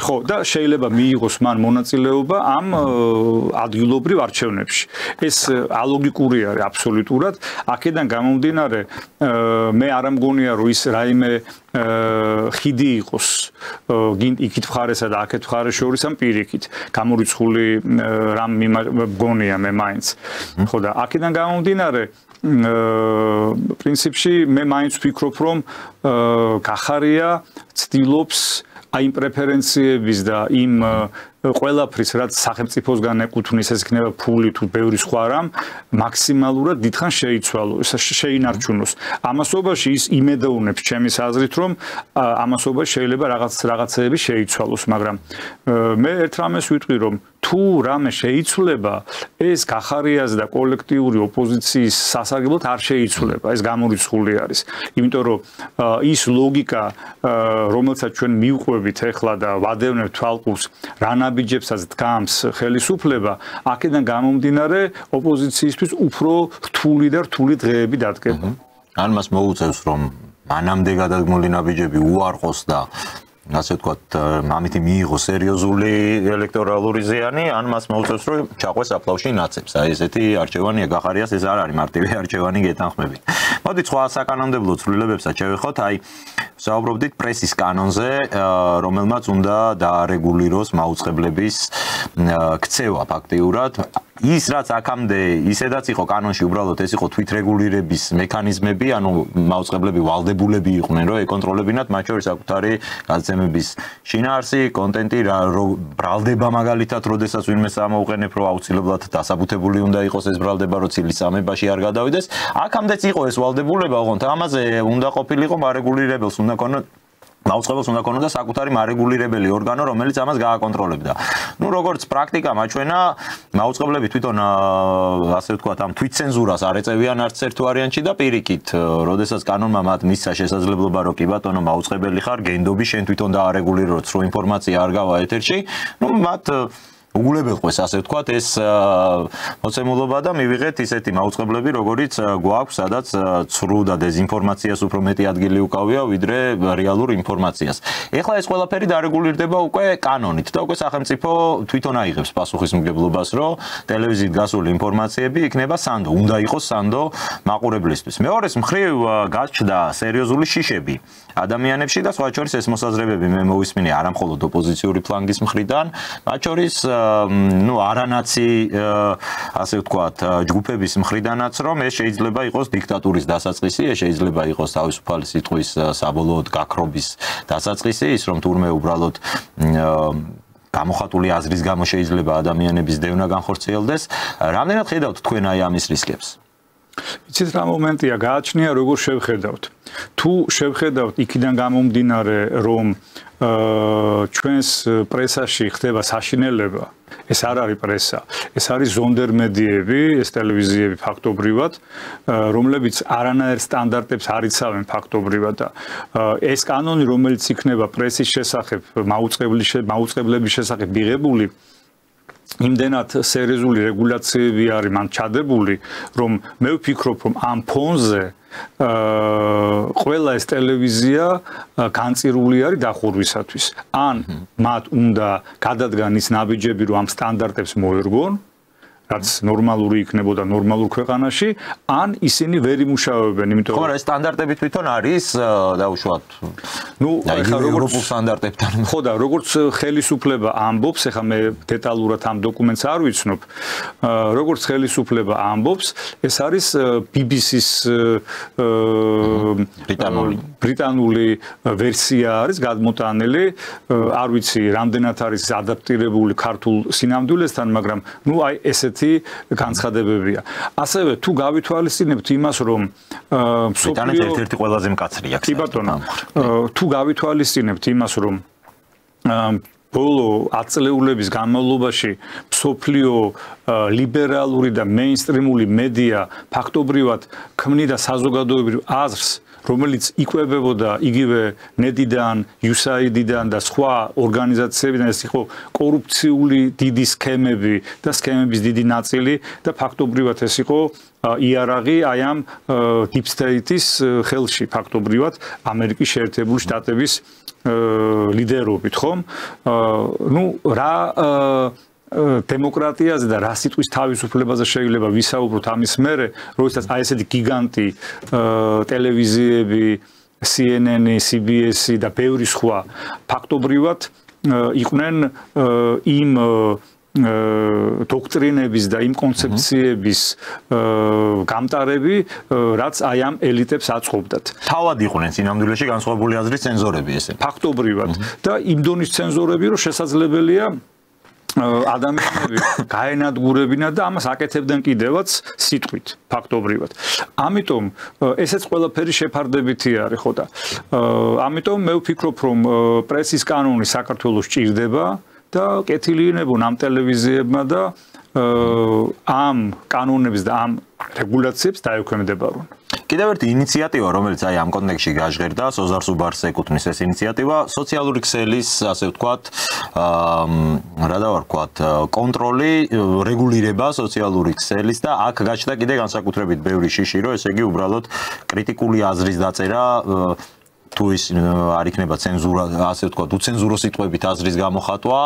ხო, და შეიძლება მიიღოს მან მონაწილეობა ამ ადგილობრივ არჩევნებში. ეს ალოგიკური არის აბსოლუტურად. აქედან გამომდინარე, მე არ ამგონია, რომ ის რაიმე ხიდი იყოს იქით მხარესა და აქეთ მხარეს შორის ამ პირიქით გამორიცხული რამ მგონია მე მაინც ხო და აქედან გამომდინარე პრინციპში მე მაინც ვფიქრობ რომ გახარია ცდილობს აი იმ პრეფერენციების და იმ ყველაფრის რაც სახელმწიფოსგან ეკუთვნის ეს იქნება ფული თუ ბევრი სხვა რამ მაქსიმალურად დიდხან შეიცვალოს შეინარჩუნოს ამასობაში ის იმედოვნებს ჩემის აზრით რომ ამასობაში შეიძლება რაღაცეები შეიცვალოს მაგრამ მე ერთ რამეს ვიტყვი რომ თუ რამე შეიცვლება ეს გახარიას და კოლექტიური ოპოზიციის სასარგებლოდ არ შეიცვლება ეს გამორიცხული არის იმიტომ რომ ის ლოგიკა რომელსაც ჩვენ მივყვებით ეხლა და ვადევნებთ თვალყურს რანაბიჯებსაც დგამს ხელისუფლება აქედან გამომდინარე ოპოზიციისთვის უფრო რთული და რთული დღეები დადგება ან მას მოუწევს რომ მანამდე გადადგმული ნაბიჯები უარყოს და ასე ვთქვათ, ამით მიიღო სერიოზული ელექტორალური ზიანი, ან მას მოუწევს რომ ჩაყვეს აფლავში ნაცებს. აი ესეთი არჩევანია გახარიას, ეს არ არის მარტივი არჩევანი გეთანხმებით. მოდით სხვა საკანონმდებლო ცვლილებებსაც შევეხოთ, აი საუბრობდით პრესის კანონზე, რომელმაც უნდა დაარეგულიროს მაუწყებლების ქცევა ფაქტიურად. ის რაც აქამდე ისედაც იყო კანონში უბრალოდ ეს იყო თვითრეგულირების მექანიზმები, ანუ მაუწყებლები ვალდებულები იყვნენ რომ ეკონტროლებინათ მათ შორის საკუთარი გადაცემების შინაარსი, კონტენტი ბრალდება მაგალითად, როდესაც ვინმე ამოუყენებ, რომ აუცილებლად დასაბუთებული უნდა იყოს ეს ბრალდება, რომ ცილის სამებაში არ გადავიდეს. აქამდეც იყო ეს ვალდებულება, ოღონდ ამაზე უნდა ყოფილიყო მარეგულირებელს, უნდა ქონოდა მაუწყებელს უნდა ქონოდა საკუთარი მარეგულირებელი ორგანო, რომელიც ამას გააკონტროლებდა. ნუ როგორც პრაქტიკა მაჩვენა, მაუწყებლები თვითონ ასე ვთქვათ, ამ თვითცენზურას არ ეწევიან არც ერთ ვარიანტში და პირიქით, როდესაც კანონმა მათ მისცა შესაძლებლობა, რომ კი ბატონო მაუწყებელი ხარ, გენდობი შენ თვითონ დაარეგულიროთ, რომ ინფორმაცია არ გავა ეთერში, ნუ მათ უგულებელყვეს ასე ვთქვათ ეს მოცემულობა და მივიღეთ ისეთი მაუწყებლები როგორიც გვაქვს სადაც ცრუ და დეზინფორმაციას უფრო მეტი ადგილი უკავია ვიდრე რეალურ ინფორმაციას. ეხლა ეს ყველაფერი დარეგულირდება უკვე კანონით და უკვე სახელმწიფო თვითონ აიღებს პასუხისმგებლობას რომ ტელევიზიით გასული ინფორმაციები იქნება სანდო, უნდა იყოს სანდო მაყურებლისთვის. მეორეს მხრივ გაჩნდა სერიოზული შიშები ადამიანებში და სხვა შორის ეს მოსაზრებები მე მოვისმინე არამხოლოდ ოპოზიციური ფლანგის მხრიდან, მათ შორის ну არანაცი ასე ვთქვათ ჯგუფების მხრიდანაც რომ ეს შეიძლება იყოს დიქტატურის დასაწყისი, ეს შეიძლება იყოს თავისუფალი სიტყვის საბოლოოდ გაქრობის დასაწყისი, ის რომ თურმე უბრალოდ გამოხატული აზრის გამო შეიძლება ადამიანების დევნა განხორციელდეს. რამდენად ხედავთ თქვენ აი ამის რისკებს? იცით რა მომენტია გააჩნია როგორ შევხედავთ. თუ შევხედავთ იქიდან გამომდინარე რომ ჩვენს პრესაში ხდება საშინელება, ეს არ არის პრესა, ეს არის ზონდერმედიები, ეს ტელევიზიები ფაქტობრივად, რომლებიც არანაირ სტანდარტებს არ იცავენ ფაქტობრივად და ეს კანონი, რომელიც იქნება პრესის შესახებ, მაუწყებლების შესახებ მიღებული იმდენად სერიოზული რეგულაციები არის მან ჩადებული, რომ მე ვფიქრობ, რომ ამ ფონზე ყველა ეს ტელევიზია განწირული არის დახურვისათვის. ან მათ უნდა გადადგან ის ნაბიჯები, რომ ამ სტანდარტებს მოერგონ, რაც ნორმალური იქნებოდა ნორმალურ ქვეყანაში, ან ისინი ვერ იმუშავებენ, იმიტომ რომ ხო, ეს სტანდარტები თვითონ არის დაუშვათ. ნუ ეხლა როგორც სტანდარტებთან. ხო და როგორც ხელისუფლება ამბობს, ეხლა მე დეტალურად ამ დოკუმენტს არ ვიცნობ, როგორც ხელისუფლება ამბობს, ეს არის BBC-ს ბრიტანული ვერსია არის გადმოტანილი, არ ვიცი, რამდენად არის ადაპტირებული ქართულ სინამდვილესთან, მაგრამ ნუ აი ესეთი განცხადებებია. ასევე თუ გავითვალისწინებთ იმას, რომ ბრიტანეთი ერთ-ერთი ყველაზე მკაცრია. კი ბატონო, თუ გავითვალისწინებთ იმას, რომ ბოლო 10 წლეულების განმავლობაში მსოფლიო ლიბერალური და მეინსტრიმული მედია ფაქტობრივად ქმნიდა საზოგადოებრივ აზრს, რომელიც იკვებებოდა იგივე ნედიდან, USAID-დან და სხვა ორგანიზაციებიდან, ეს იყო კორუფციული დიდი სქემები და სქემების დიდი ნაწილი და ფაქტობრივად ეს იყო იარაღი აი ამ deep state-ის ხელში ფაქტობრივად ამერიკის შეერთებული შტატების ლიდერობით, ხომ? ნუ რა დემოკრატიაზე და რა სიტყვის თავისუფლებაზე შეიძლება ვისაუბროთ ამის მერე, როდესაც აი ესეთი გიგანტი ტელევიზიები CNN, CBS და ბევრი სხვა ფაქტობრივად იყვნენ იმ დოქტრინების და იმ კონცეფციების გამტარები, რაც აი ამ ელიტებს აწყობდათ. თავად იყვნენ სინამდვილეში განსხვავებული აზრის ცენზორები ესე. ფაქტობრივად და იმ დონის ცენზორები, რომ შესაძლებელია ადამიანები გაენადგურებინა და ამას აკეთებდნენ კიდევაც სიტყვით, ფაქტობრივად. ამიტომ ესეც ყველაფერი შეფარდებითი არის, ხო და ამიტომ მე ვფიქრობ, რომ პრესის კანონი საქართველოს ჭირდება და კეთილინებონ ამ ტელევიზიებმა და ამ კანონებს და ამ რეგულაციებს დაექვემდებარონ. კიდევ ერთი ინიციატივა, რომელიც აი ამ კონტექსტში გაჟღერდა, სოზარ სუბარს ეკუთვნის ეს ინიციატივა, სოციალური ქსელის, ასე ვთქვათ, რა დავარქვათ, კონტროლი, რეგულირება სოციალური ქსელის და აქ გაჩნდა კიდე განსაკუთრებით ბევრი შიში, რომ ესე იგი უბრალოდ კრიტიკული აზრის დაწერა თუ ის არ იქნება ცენზურა, ასე ვთქვათ, უცენზურო სიტყვებით აზრის გამოხატვა,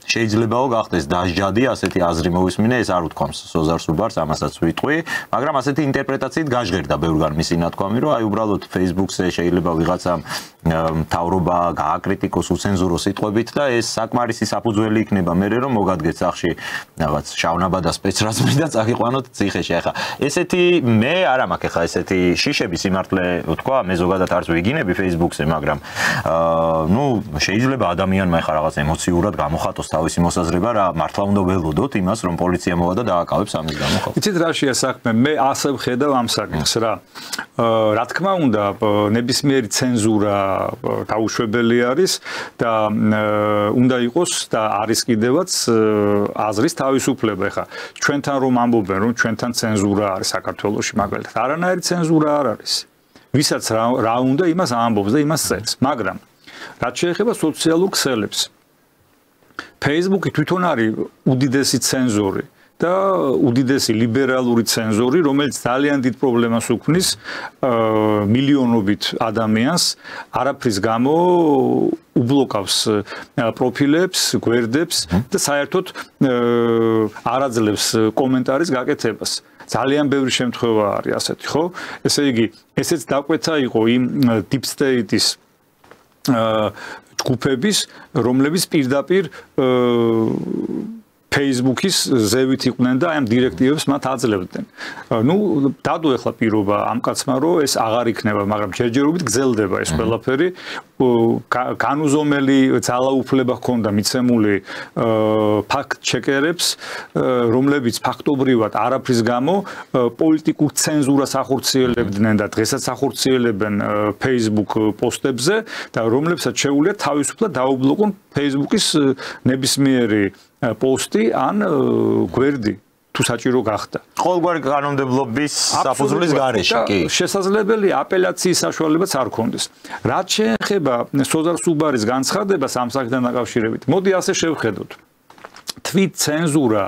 შეიძლებაო გახდეს დასჯადი, ასეთი აზრი მოვისმინე, ეს არ უთქვამს სოზარ სუბარს, ამასაც ვიტყვი, მაგრამ ასეთი ინტერპრეტაციით გაჟღერდა ბევრგან მისი ნათქვამი, რომ აი უბრალოდ Facebook-ზე შეიძლება ვიღაცამ მთავრობა გააკრიტიკოს უცენზურო სიტყვებით და ეს საკმარისი საფუძველი იქნება მერე რომ მოგადგეთ სახში რაღაც შავნაბადა სპეცრაზმი და წაგიყვანოთ ციხეში. ახლა ესეთი მე არ მაქვს ახლა ესეთი შიშები სიმართლე ვთქვა, მე ზოგადად არც ვიგინები Facebook-ზე, მაგრამ ნუ შეიძლება ადამიანმა ახლა რაღაც ემოციურად გამოხატოს თავისი მოსაზრება რა, მართლა უნდა ველოდოთ იმას რომ პოლიცია მოვა და დააკავებს ამის გამო ხო? იცით რაშია საქმე? მე ასე ვხედავ ამ საკითხს რა. რა თქმა უნდა, ნებისმიერი ცენზურა დაუშვებელი არის და უნდა იყოს და არის კიდევაც აზრის თავისუფლება. ეხლა ჩვენთან რომ ამბობენ რომ ჩვენთან ცენზურა არის საქართველოში, მაგალითად არანაირი ცენზურა არ არის. ვისაც რა უნდა იმას ამბობს და იმას წერს, მაგრამ რაც შეეხება სოციალურ ქსელებს, Facebook-ი თვითონ არის უდიდესი ცენზორი და უდიდესი ლიბერალური ცენზორი, რომელიც ძალიან დიდ პრობლემას უქმნის მილიონობით ადამიანს, არაფრის გამო უბლოკავს პროფილებს, გვერდებს და საერთოდ არ აძლევს კომენტარის გაკეთებას. ძალიან ბევრი შემთხვევა არის ასეთი, ხო? ესე იგი, ესეც დაკვეთა იყო იმ deep state-ის ჯგუფების, რომლებიც პირდაპირ Facebook-ის ზევით იყვნენ და ამ დირექტივებს მათ აძლევდნენ. ნუ დადო ახლა პირობა ამ კაცმა, რომ ეს აღარ იქნება, მაგრამ ჯერჯერობით გრძელდება ეს ყველაფერი. განუზომელი ძალაუფლება ჰქონდა მიცემული ფაქტ ჩეკერებს, რომლებიც ფაქტობრივად არაფრის გამო პოლიტიკურ ცენზურას ახორციელებდნენ და დღესაც ახორციელებენ Facebook პოსტებზე და რომლებსაც შეუძლია თავისუფლად დაუბლოკონ Facebook-ის ნებისმიერი პოსტი ან გვერდი თუ საჭირო გახდა. ყოველგვარი კანონმდებლობის საფუძვლის გარეშე, კი. შესაძლებელი აპელაციის საშუალებაც არ ქონდეს. რაც შეეხება სოზარ სუბარის განცხადებას ამ საკითხთან დაკავშირებით, მოდი ასე შევხედოთ. თვით ცენზურა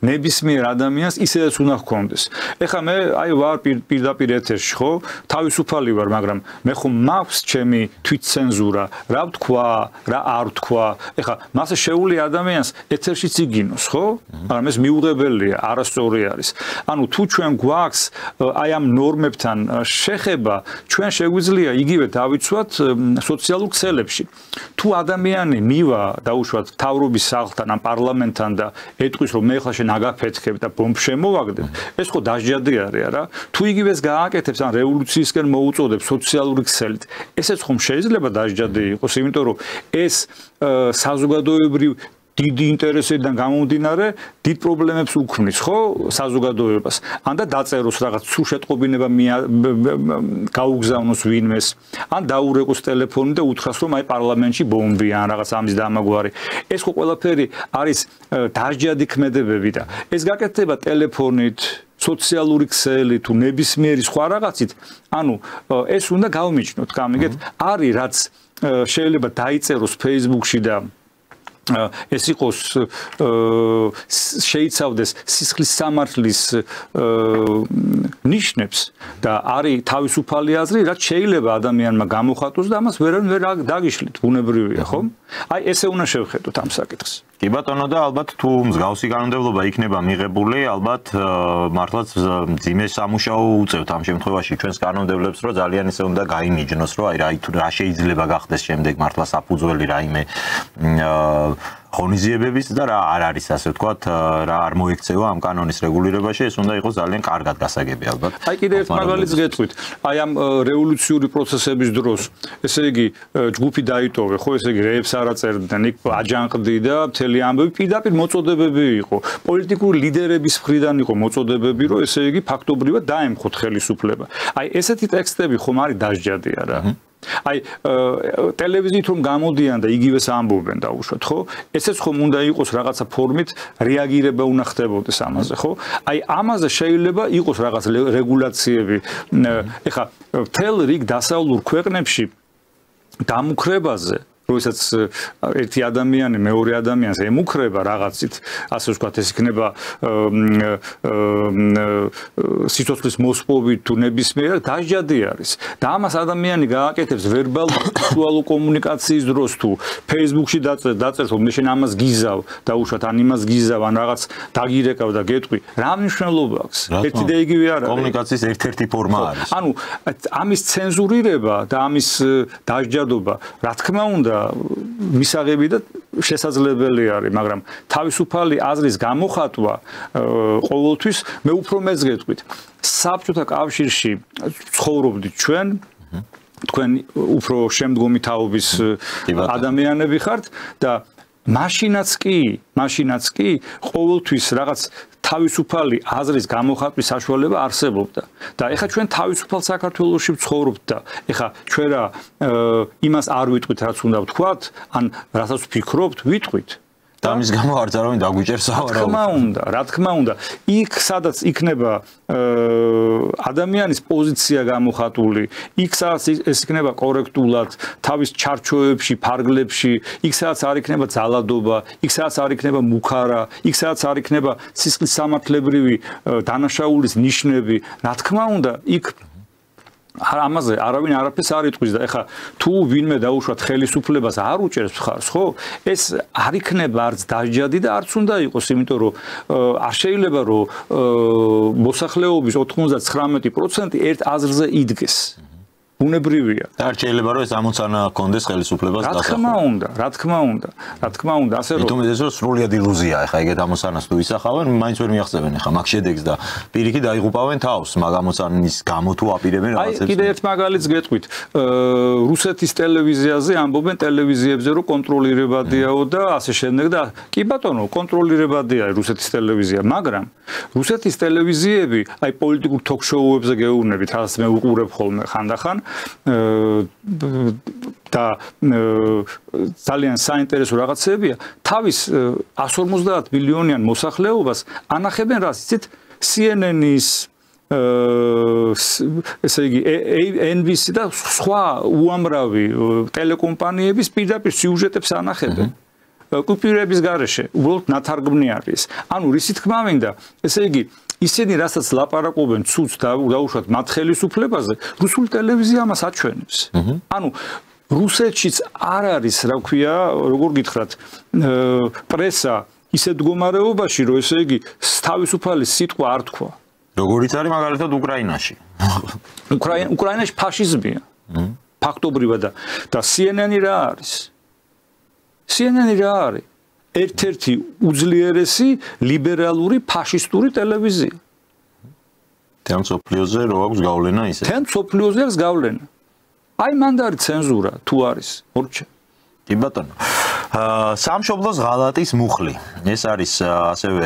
ნებისმიერ ადამიანს ისედაც უნდა ჰქონდეს. ეხლა მე აი ვარ პირდაპირ ეთერში, ხო? თავისუფალი ვარ, მაგრამ მე ხომ მაქვს ჩემი თვით ცენზურა, რა ვთქვა, რა არ ვთქვა. ეხლა მასე შეუძლია ადამიანს ეთერშიც იგინოს, ხო? მაგრამ ეს მიუღებელია, არასწორი არის. ანუ თუ ჩვენ გვაქვს აი ამ ნორმებთან შეხება, ჩვენ შეგვიძლია იგივე დავიცვათ სოციალურ ქსელებში. თუ ადამიანი მივა დაუშვათ მთავრობის სახლთან ან პარლამენტთან და ეტყვის რომ მე ხლა შენ აგაფეთქებ და ბომბ შემოვაგდებ, ეს ხო დასჯადი არის არა? თუ იგივეს გააკეთებს ან რევოლუციისკენ მოუწოდებს სოციალური ქსელით, ესეც ხომ შეიძლება დასჯადი იყოს, იმიტომ რომ ეს საზოგადოებრივ დიდი ინტერესებიდან გამომდინარე დიდ პრობლემებს უქმნის, ხო, საზოგადოებას. ან და დაწეროს რაღაც სულშეტყობინება გაუგზავნოს ვინმეს, ან დაურეკოს ტელეფონი და უთხრას რომ აი პარლამენტში ბომბი ან რაღაც ამის დამაგვარი. ეს ხო ყველაფერი არის დასჯადი ქმედებები და ეს გაკეთდება ტელეფონით, სოციალური ქსელი თუ ნებისმიერი სხვა რაღაცით, ანუ ეს უნდა გავმიჯნოთ, გამიგეთ, არის რაც შეიძლება დაიწეროს Facebook-ში და ეს იყოს შეიცავდეს სისხლის სამართლის ნიშნებს და არის თავისუფალი აზრი, რაც შეიძლება ადამიანმა გამოხატოს და ამას ვერ დაგიშლით, ბუნებრივია, ხო? აი ესე უნდა შევხედოთ ამ საკითხს. კი ბატონო და ალბათ თუ მსგავსი კანონმდებლობა იქნება მიღებული, ალბათ მართლაც ძიმე სამუშაო უწევთ ამ შემთხვევაში ჩვენს კანონმდებლებს, რომ ძალიან ისე უნდა გაიმიჯნოს, რომ აი რა შეიძლება გახდეს შემდეგ მართლა საფუძველი რაიმე ღონისძიებების და რა არ არის ასე ვთქვათ, რა არ მოექცევა ამ კანონის რეგულირებაში, ეს უნდა იყოს ძალიან კარგად გასაგები ალბათ. აი კიდევ ერთ მაგალითს გეტყვით. აი ამ რევოლუციური პროცესების დროს, ესე იგი ჯგუფი დაიტოვე, ხო, ესე იგი რეებს არ აწერდნენ, იქ აჯანყდი და მთელი ამბები პირდაპირ მოწოდებები იყო. პოლიტიკური ლიდერების მხრიდან იყო მოწოდებები, რომ ესე იგი ფაქტობრივად დაემხოთ ხელისუფლება. აი ესეთი ტექსტები ხომ არის დასჯადია რა. აი ტელევიზიით რომ გამოდიან და იგივეს ამბობენ დაუშვათ, ხო? ესეც ხომ უნდა იყოს რაღაცა ფორმით რეაგირება უნდა ხდებოდეს ამაზე, ხო? აი ამაზე შეიძლება იყოს რაღაც რეგულაციები. ეხლა მთელ რიგ დასავლურ ქვეყნებში დამუქრებაზე როდესაც ერთი ადამიანი მეორე ადამიანს ემუქრება რაღაცით, ასე ვთქვათ, ეს იქნება სიცოცხლის მოსპოვით თუ ნებისმიერ დასჯადი არის. და ამას ადამიანი გააკეთებს ვერბალურ კომუნიკაციის დროს თუ Facebook-ში დაწერს, რომ მე შენ ამას გიზავ და უშუალოდ ან იმას გიზავ, ან რაღაც დაგირეკავ და გეტყვი, რა მნიშვნელობა აქვს? ერთი და იგივე არ არის. კომუნიკაციის ერთ-ერთი ფორმა არის. ანუ ამის ცენზურირება და ამის დასჯადობა, რა თქმა უნდა მისაღები და შესაძლებელი არის, მაგრამ თავისუფალი აზრის გამოხატვა ყოველთვის მე უფრო მეც გეტყვით. საბჭოთა კავშირში ცხოვრობდით ჩვენ, თქვენ უფრო შემდგომი თაობის ადამიანები ხართ და მაშინაც კი ყოველთვის რაღაც თავისუფალი აზრის გამოხატვის საშუალება არსებობდა. და ეხლა ჩვენ თავისუფალ საქართველოში ვცხოვრობთ და ეხლა ჩვენ რა იმას არ ვიტყვით, რაც უნდა ვთქვათ, ან რასაც ვფიქრობთ, ვიტყვით. და ამის გამო არც არავინ დაგვიჭერს ავარავად. რა თქმა უნდა, იქ სადაც იქნება ადამიანის პოზიცია გამოხატული, იქ სადაც ეს იქნება კორექტულად, თავის ჩარჩოებში, ფარგლებში, იქ სადაც არ იქნება ძალადობა, იქ სადაც არ იქნება მუქარა, იქ სადაც არ იქნება სისხლის სამართლებრივი დანაშაულის ნიშნები, რა თქმა უნდა, იქ ამაზე არავინ არაფერს არ იტყვის და ეხლა თუ ვინმე დაუშვათ ხელისუფლებას არ უჭერს მხარს, ხო? ეს არ იქნება არც დასჯადი და არც უნდა იყოს, იმიტომ რომ არ შეიძლება რომ მოსახლეობის 99% ერთ აზრზე იდგეს. ბუნებრივია. და არ შეიძლება რომ ეს ამოცანა ჰქონდეს ხელისუფლებას დასახელება. რა თქმა უნდა, ასე რომ თუმცა ეს სრულიად ილუზია, ეხლა ეგეთ ამოცანას თუ ისახავენ, მაინც ვერ მიაღწევენ ეხლა მაგ შედეგს და პირიქით დაიღუპავენ თავს მაგ ამოცანის გამო თუ აპირებენ რაღაცებს. აი, კიდე ერთ მაგალითს გეტყვით. რუსეთის ტელევიზიაზე ამბობენ ტელევიზიებზე რომ კონტროლირებადიაო და ასე შემდეგ და კი ბატონო, კონტროლირებადია რუსეთის ტელევიზია, მაგრამ რუსეთის ტელევიზიები, აი პოლიტიკურ თოქ-შოუებზე გეუბნებით, რასაც მე უყურებ ხოლმე ხანდახან და ძალიან საინტერესო რაღაცებია. თავის 150 მილიონიან მოსახლეობას ანახებენ რას იცით? CNN-ის ესე იგი NBC და სხვა უამრავი ტელეკომპანიების პირდაპირ სიუჟეტებს ანახებენ. კუპირების გარეშე უბრალოდ ნათარგმნი არის. ანუ რისი თქმა მინდა, ესე იგი ისინი რასაც ლაპარაკობენ ცუც და დაუშვათ მათ ხელისუფლებაზე, რუსული ტელევიზია ამას აჩვენებს. ანუ რუსეთშიც არ არის, რა ქვია, როგორ გითხრათ, პრესა ისეთ მდგომარეობაში, რომ ესე იგი თავისუფალი სიტყვა არ თქვა. როგორიც არის მაგალითად უკრაინაში. უკრაინაში ფაშიზმია. ფაქტობრივად და CNN-ი რა არის? CNN-ი რა არის? ერთ-ერთი უძლიერესი ლიბერალური ფაშისტური ტელევიზია. თან სოფლიოზე რო აქვს გავლენა ისე. თან სოფლიოზე აქვს გავლენა. აი მანდ არის ცენზურა თუ არის, მორჩა. კი ბატონო. სამშობლოს ღალატის მუხლი. ეს არის ასევე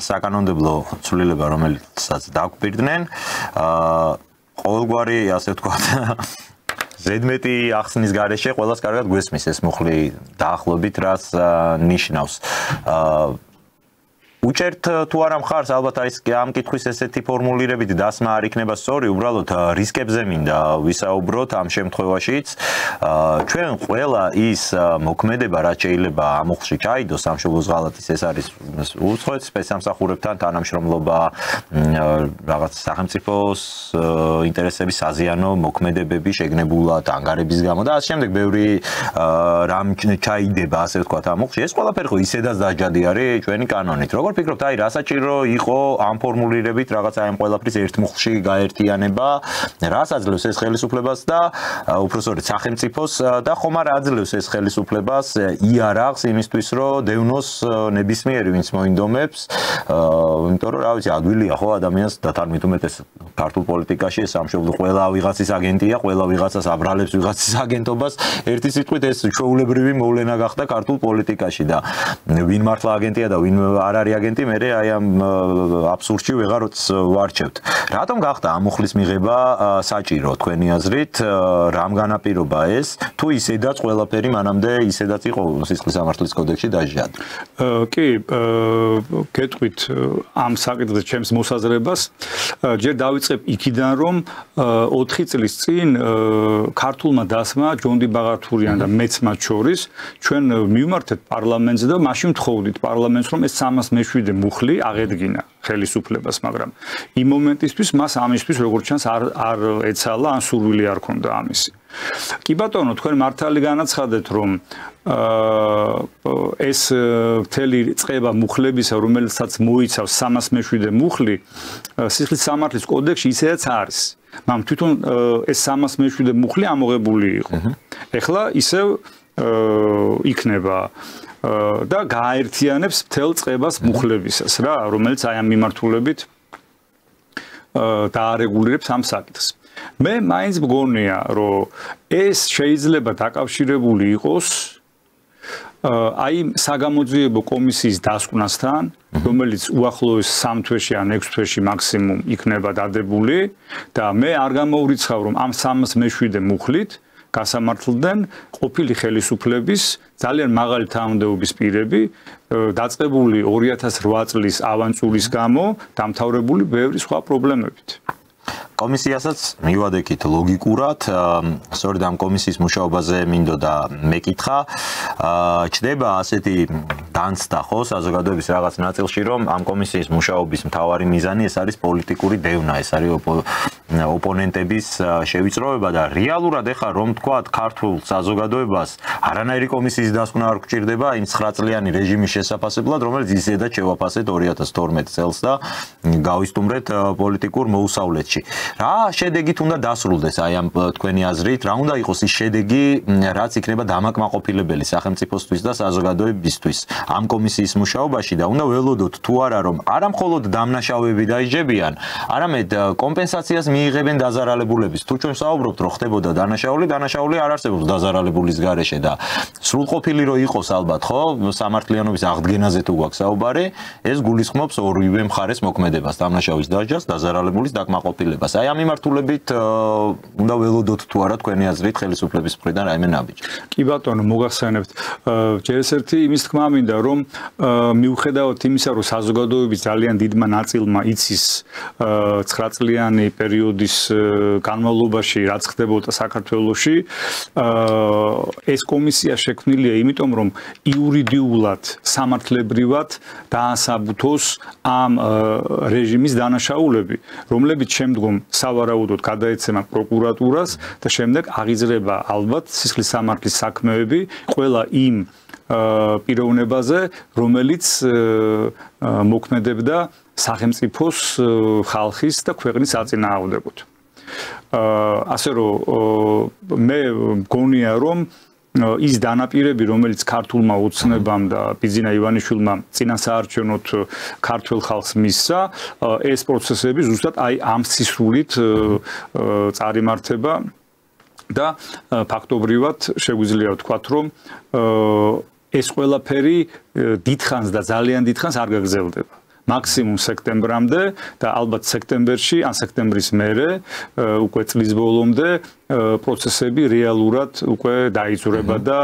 საკანონმდებლო ცვლილება, რომელსაც დაგვპირდნენ. ყოველგვარი, ასე ვთქვათ, ზედმეტი ახსნის გარეშე ყველას კარგად გვესმის ეს მუხლი დაახლოებით რას ნიშნავს. უჭერთ თუ არა მხარს, ალბათ აი ამ კითხვის ესეთი ფორმულირებით დასმა არ იქნება სწორი, უბრალოდ რისკებზე მინდა ვისაუბროთ ამ შემთხვევაშიც. ჩვენ ყველა ის მოქმედება, რაც შეიძლება ამოხში ჩაიდოს სამშობლოს ღალატის, ეს არის უცხოეთ სპეცსამსახურებთან თანამშრომლობა, რაღაც სახელმწიფოს ინტერესების საზიანო მოქმედებები შეგნებულად ანგარების გამო და ასე შემდეგ ბევრი რამ ჩაიდება, ასე ვთქვათ, ამოხში. ეს ყველაფერი ხო ისედაც დაჯადი არის ჩვენი კანონით. როგორ ფიქრობთ, აი რა საჭირო იყო ამ ფორმულირებით რაღაცა ამ ყველაფრის ერთმუხლში გაერთიანება, რას აძლევს ეს ხელისუფლებას და უпроსტოდ სახელმწიფოს და ხომ არ აძლევს ეს ხელისუფლებას იარაღს იმისთვის, რომ დევნოს ნებისმიერი ვინც მოინდომებს, იმიტომ რომ რა ვიცი, ადვილია ხო ადამიანს და თან უმეტეს ქართულ პოლიტიკაში ეს სამშობლო ყველა ვიღაცის აგენტია, ყველა ვიღაცას აბრალებს ვიღაცის აგენტობას. ერთი სიტყვით ეს ჩვეულებრივი მოვლენა გახდა ქართულ პოლიტიკაში და ვინ მართლა აგენტია და ვინ არ არის აგენტი, მე აი ამ აბსურდში ვეღარც ვარჩევთ. რატომ გახდა ამ მუხლის მიღება საჭირო თქვენი აზრით? რამ განაპირობა ეს? თუ ისედაც ყველაფერი მანამდე ისედაც იყო სისხლის სამართლის კოდექსში დაჟადი. კი, გეტყვით ამ საკითხზე ჩემს მოსაზრებას. ჯერ დავიწყებ იქიდან, რომ 4 წლის წინ ქართულმა დასმა ჯონდი ბაღართურიან და მეც მათ შორის ჩვენ მივმართეთ პარლამენტზე და მაშინ ვთხოვდით პარლამენტს, რომ ეს 307 მუხლი აღედგინა ხელისუფლებას, მაგრამ იმ მომენტისთვის მას ამისთვის როგორც ჩანს არ ეცალა, ან სურვილი არ ქონდა ამისი. კი ბატონო, თქვენ მართალი განაცხადეთ, რომ ეს მთელი წყება მუხლებისა, რომელსაც მოიცავს 307 მუხლი, სისხლის სამართლის კოდექსში ისედაც არის. მაგრამ თვითონ ეს 307 მუხლი ამოღებული იყო. ეხლა ისევ იქნება და გააერთიანებს მთელ წყებას მუხლებისას რა, რომელიც აი ამ მიმართულებით დაარეგულირებს ამ საკითხს. მე მაინც მგონია, რომ ეს შეიძლება დაკავშირებული იყოს აი საგამოძიებო კომისიის დასკვნასთან, რომელიც უახლოეს 3 თვეში ან 6 თვეში მაქსიმუმ იქნება დადებული და მე არ გამოვრიცხავ, რომ ამ 307 მუხლით გასამართლდნენ ყოფილი ხელისუფლების ძალიან მაღალი თანამდებობის პირები, დაწყებული 2008 წლის ავანწურის გამო დამთავრებული ბევრი სხვა პრობლემებით. კომისიასაც მივადექით ლოგიკურად, სწორედ ამ კომისიის მუშაობაზე მინდოდა მეკითხა. ჩდება ასეთი განცდა ხო საზოგადოების რაღაც ნაწილში, რომ ამ კომისიის მუშაობის მთავარი მიზანი ეს არის პოლიტიკური დევნა, ეს არის ოპონენტების შევიწროება და რეალურად ეხლა რომ თქვათ ქართულ საზოგადოებას არანაირი კომისიის დასკვნა არ გჭირდება იმ 9 წლიანი რეჟიმის შესაფასებლად, რომელიც ისედაც შევაფასეთ 2012 წელს და გავისტუმრეთ პოლიტიკურ მოუსავლეთში. რა შედეგით უნდა დასრულდეს აი ამ თქვენი აზრით, რა უნდა იყოს ის შედეგი, რაც იქნება დამაკმაყოფილებელი სახელმწიფოსთვის და საზოგადოებისთვის ამ კომისიის მუშაობაში და უნდა ველოდოთ თუ არა რომ არა მხოლოდ დამნაშავეები დაიჯებიან, არამედ კომპენსაციას მიიღებენ დაზარალებულების. თუ ჩვენ საუბრობთ რომ ხდებოდა დანაშაული არ არსებობს დაზარალებულის გარეშე და სრულყოფილი რო იყოს ალბათ, ხო, სამართლიანობის აღდგენაზე თუ გვაქვს საუბარი, ეს გულისხმობს ორივე მხარეს მოქმედებას, დამნაშავის დასჯას, დაზარალებულის დაკმაყოფილებას. აი ამ მიმართულებით უნდა ველოდოთ თუ არა თქვენი აზრით ხელისუფლების მხრიდან რაიმე ნაბიჯი. კი ბატონო, მოგახსენებთ. ჯერ ერთი იმის თქმა მინდა, რომ მიუხედავად იმისა, რომ საზოგადოების ძალიან დიდმა ნაწილმა იცის 9 წლიანი პერიოდის განმავლობაში რაც ხდებოდა საქართველოში, ეს კომისია შექმნილია იმიტომ, რომ იურიდიულად, სამართლებრივად დაასაბუთოს ამ რეჟიმის დანაშაულები, რომლებიც შემდგომ სავარაუდოდ გადაეცემა პროკურატურას და შემდეგ აღიძრება ალბათ სისხლის სამართლის საქმეები ყველა იმ პიროვნებაზე, რომელიც მოქმედებდა სახელმწიფოს, ხალხის და ქვეყნის საწინააღმდეგოდ. ასე რომ მე მგონია, რომ ის დანაპირები, რომელიც ქართულმა ოცნებამ და ბიძინა ივანიშვილმა წინასაარჩევნოდ ქართულ ხალხს მისცა, ეს პროცესები ზუსტად აი ამ სისრულით წარიმართება და ფაქტობრივად შეგვიძლია ვთქვათ, რომ ეს ყველაფერი დიდხანს და ძალიან დიდხანს არ გაგრძელდება. მაქსიმუმ სექტემბრამდე და ალბათ სექტემბერში ან სექტემბრის მერე უკვე წლის ბოლომდე პროცესები რეალურად უკვე დაიძვრება და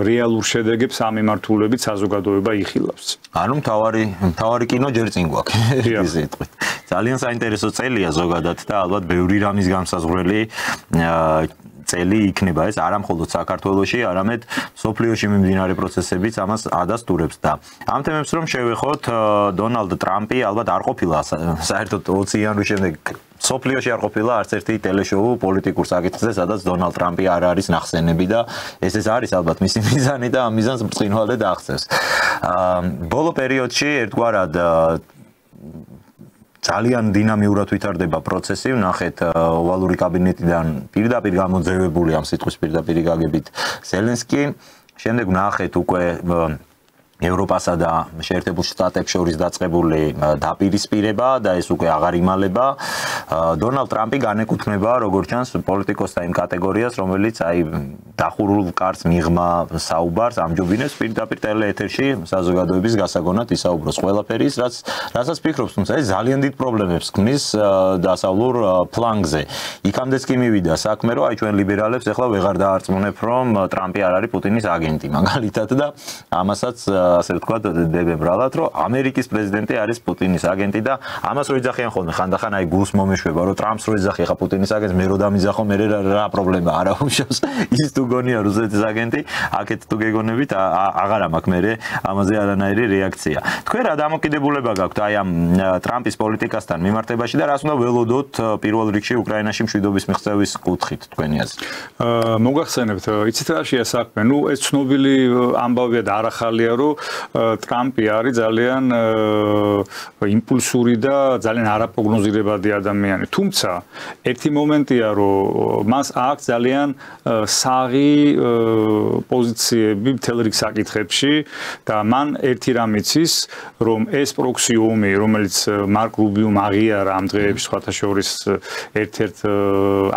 რეალურ შედეგებს ამ მიმართულებით საზოგადოება იხილავს. ანუ მთავარი კინო ჯერ წინ გვაქვს ესე იტყვით. ძალიან საინტერესო წელია ზოგადად და ალბათ ბევრი რამის განსაზღვრელი წელი იქნება ეს არა მხოლოდ საქართველოში, არამედ სოფლიოში მიმდინარე პროცესებიც ამას ადასტურებს და ამ თემებს რომ შევეხოთ, დონალდ ტრამპი ალბათ არ ყოფილა საერთოდ 20-იანვრის შემდეგ სოფლიოში არ ყოფილა არც ერთი ტელეშოუ პოლიტიკურ საკითხზე, სადაც დონალდ ტრამპი არ არის ნახსენები და ეს არის ალბათ მისი მიზანი და ამ მიზანს ბრწყინვალედ აღწევს. ბოლო პერიოდში ერთგვარად ძალიან დინამიურად ვითარდება პროცესი, ვნახეთ ოვალური კაბინეტიდან პირდაპირ გამოძევებული ამ სიტყვის პირდაპირ გაგებით ზელენსკი, შემდეგ ვნახეთ უკვე ევროპასა და შეერთებულ შტატებს შორის დაწყებული დაპირისპირება და ეს უკვე აღარ იმალება. დონალდ ტრამპი განეკუთვნება როგორც ჩანს პოლიტიკოსთა იმ კატეგორიას, რომელიც აი დახურულ კარს მიღმა საუბარს ამჯობინებს პირდაპირ ტელეეთერში საზოგადოების გასაგონად ისაუბროს ყველაფერის, რასაც ფიქრობს, თუმცა ეს ძალიან დიდ პრობლემებს ქმნის დასავლურ ფლანგზე. იქამდეც კი მივიდა საქმე, რომ აი ჩვენ ლიბერალებს ახლა ვეღარ დაარწმუნებ, რომ ტრამპი არ არის პუტინის აგენტი, მაგალითად და ამასაც ასე ვთქვათ, დებენ ბრალად, რომ ამერიკის პრეზიდენტი არის პუტინის აგენტი და ამას რო იძახიან ხოლმე ხანდახან აი გულს მომეშვება, რომ ტრამპს რო იძახი ხა პუტინის აგენტს, მე რო დამიძახო, მე რა პრობლემა არა უშავს. ის თუ გონია რუსეთის აგენტი, აქეთ თუ გეგონებით, აღარა მაქვს მე ამაზე არანაირი რეაქცია. თქვენ რა დამოკიდებულება გაქვთ აი ამ ტრამპის პოლიტიკასთან მიმართებაში და რას უნდა ველოდოთ პირველ რიგში უკრაინაში მშვიდობის მიღწევის კუთხით თქვენი აზრით? მოგახსენებთ, იცით რაშია საქმე? ნუ ეს ცნობილი ამბავია და არახალია, რომ ტრამპი არის ძალიან იმპულსური და ძალიან არაპროგნოზირებადი ადამიანი. თუმცა ერთი მომენტია, რომ მას აქვს ძალიან საღი პოზიციები მთელ რიგ საკითხებში და მან ერთი რამ იცის, რომ ეს პროქსი ომი, რომელიც მარკ რუბიუმ აღიარა ამ დღეებში სხვათა შორის ერთ-ერთ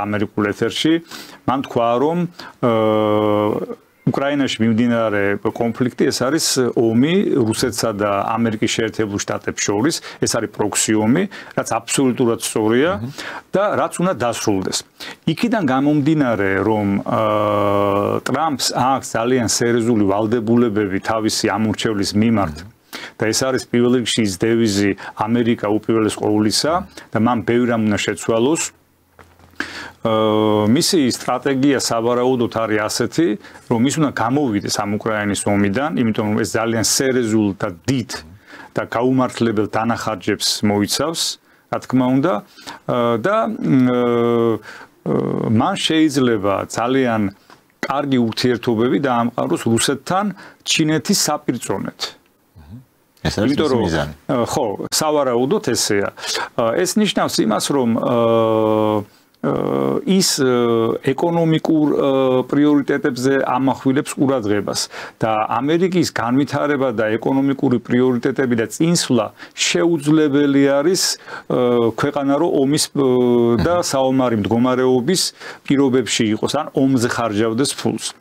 ამერიკულ ეთერში, მან თქვა, რომ უკრაინაში მიმდინარე კონფლიქტი ეს არის ომი რუსეთსა და ამერიკის შეერთებულ შტატებს შორის, ეს არის პროქსი ომი, რაც აბსოლუტურად სწორია და რაც უნდა დასრულდეს. იქიდან გამომდინარე, რომ ტრამპს აქვს ძალიან სერიოზული ვალდებულებები თავისი ამორჩევლის მიმართ და ეს არის პირველ რიგში ის დევიზი ამერიკა უპირველეს ყოვლისა და მან ბევრი რამ უნდა შეცვალოს. მისი სტრატეგია სავარაუდოდ არის ასეთი, რომ ის უნდა გამოვიდეს ამ უკრაინის ომიდან, იმიტომ რომ ეს ძალიან სერიოზულ და დიდ და გაუმართლებელ დანახარჯებს მოიცავს, რა თქმა უნდა, და მან შეიძლება ძალიან კარგი ურთიერთობები დაამყაროს რუსეთთან ჩინეთის საპირწონეთ. ეს არის მიზანი. ხო, სავარაუდოდ ესეა. ეს ნიშნავს იმას, რომ ის ეკონომიკურ პრიორიტეტებზე ამახვილებს ყურადღებას და ამერიკის განვითარება და ეკონომიკური პრიორიტეტები და წინსვლა შეუძლებელი არის ქვეყანა რო ომის და საომარი მდგომარეობის პირობებში იყოს ან ომზე ხარჯავდეს ფულს.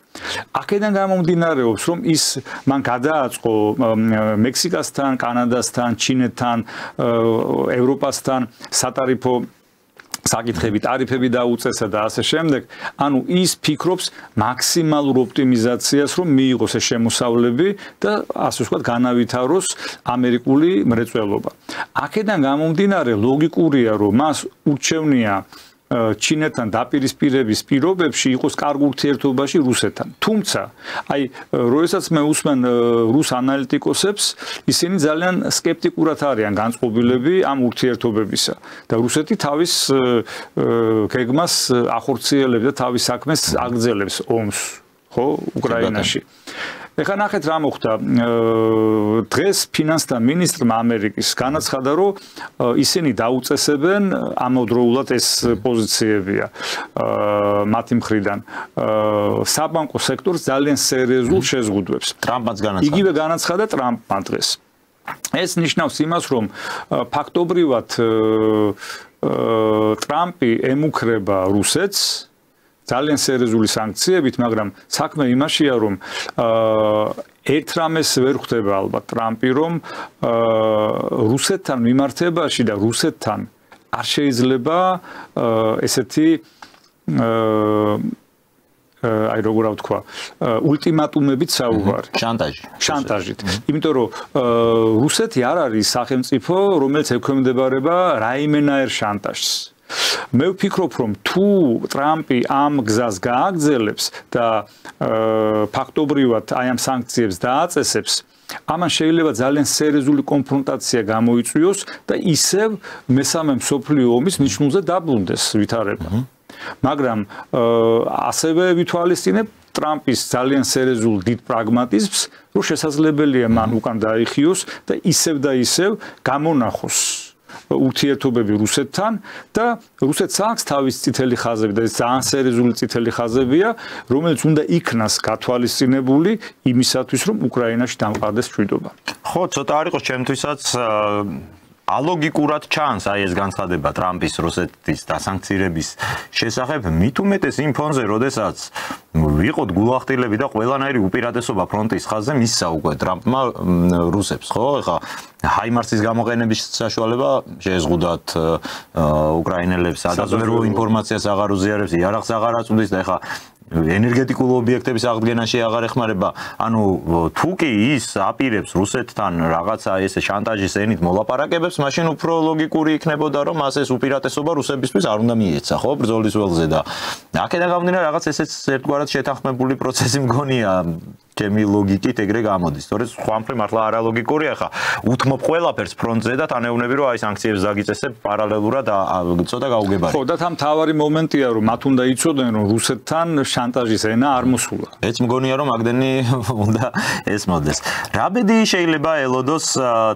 აქედან გამომდინარეობს, რომ ის მან გადააწყო მექსიკასთან, კანადასთან, ჩინეთთან, ევროპასთან სატარიფო საკითხები, ტარიფები დაუწესა და ასე შემდეგ. ანუ ის ფიქრობს მაქსიმალურ ოპტიმიზაციას, რომ მიიღოს ეს შემოსავლები და ასე ვთქვათ, განავითაროს ამერიკული მრეწველობა. აქედან გამომდინარე ლოგიკურია, რომ მას ურჩევნია ჩინეთთან დაპირისპირების პირობებში იყოს კარგ ურთიერთობაში რუსეთთან. თუმცა, აი, როდესაც მე უსმენ რუს ანალიტიკოსებს, ისინი ძალიან სკეპტიკურად არიან განწყობილები ამ ურთიერთობებისა და რუსეთი თავის გეგმას ახორციელებს და თავის საქმეს აგრძელებს ომს, ხო, უკრაინაში. ეხლა ნახეთ რა მოხდა. დღეს ფინანსთა მინისტრმა ამერიკის განაცხადა, რომ ისინი დაუწესებენ ამავდროულად ეს პოზიციებია მათი მხრიდან საბანკო სექტორს ძალიან სერიოზულ შეზღუდვებს. ტრამპმაც განაცხადა. იგივე განაცხადა ტრამპმა დღეს. ეს ნიშნავს იმას, რომ ფაქტობრივად ტრამპი ემუქრება რუსეთს ძალიან სერიოზული სანქციებით, მაგრამ საქმე იმაშია, რომ ერთ რამეს ვერ ხვდება ალბათ ტრამპი, რომ რუსეთთან მიმართებაში და რუსეთთან არ შეიძლება ესეთი აი როგორ ვთქვა, ულტიმატუმებით საუბარი. შანტაჟით. იმიტომ რომ რუსეთი არ არის სახელმწიფო, რომელიც ექვემდებარება რაიმენაერ შანტაჟს. მე ვფიქრობ, რომ თუ ტრამპი ამ გზას გააგრძელებს და ფაქტობრივად აი ამ სანქციებს დააწესებს, ამან შეიძლება ძალიან სერიოზული კონფრონტაცია გამოიწვიოს და ისევ მესამე მსოფლიო ომის ნიშნულზე დაბრუნდეს ვითარება. მაგრამ ასევე ვითვალისწინებ ტრამპის ძალიან სერიოზულ დიდ პრაგმატიზმს, რომ შესაძლებელია მან უკან დაიხიოს და ისევ გამონახოს ურთიერთობები რუსეთთან და რუსეთს აქვს თავის წითელი ხაზები და ეს ძალიან სერიოზული წითელი ხაზებია, რომელიც უნდა იქნას გათვალისწინებული იმისათვის, რომ უკრაინაში დამყარდეს მშვიდობა. ხო, ცოტა არ იყოს ჩემთვისაც ალოგიკურად ჩანს აი ეს განცხადება ტრამპის რუსეთის დასანქცირების შესახებ, მით უმეტეს იმ ფონზე, როდესაც ვიყოთ გულახდილები და ყველანაირი უპირატესობა ფრონტის ხაზზე მისცა უკვე ტრამპმა რუსებს, ხო? ეხლა ჰაიმარსის გამოყენების საშუალება შეეზღუდათ უკრაინელებს, ადაზვერო ინფორმაციას აღარ უზიარებს, იარაღს აღარ აწვდის და ეხლა ენერგეტიკულ ობიექტების აღდგენაში აღარ ეხმარება. ანუ თუ კი ის აპირებს რუსეთთან რაღაცა ესე შანტაჟის ენით მოლაპარაკებებს, მაშინ უფრო ლოგიკური იქნებოდა, რომ მას ეს უპირატესობა რუსებისთვის არ უნდა მიეცა, ხო, ბრძოლის ველზე და აქედან გამომდინარე რაღაც ესეც ერთგვარად შეთანხმებული პროცესი მგონია. ჩემი ლოგიკით ეგრე გამოდის. თორე სხვა მხრივ მართლა არალოგიკურია ხა. უთმობ ყველაფერს ფრონტზე და თანეუნები რომ აი სანქციებს დაგიწესებ პარალელურად ცოტა გაუგებარი. ხო, და თან თავარი მომენტია რომ მათ უნდა იცოდნენ რომ რუსეთთან შანტაჟის ენა არ მოსულა. ეც მგონია რომ მაგდენი უნდა ესმოდეს. რა ბედი შეიძლება ელოდოს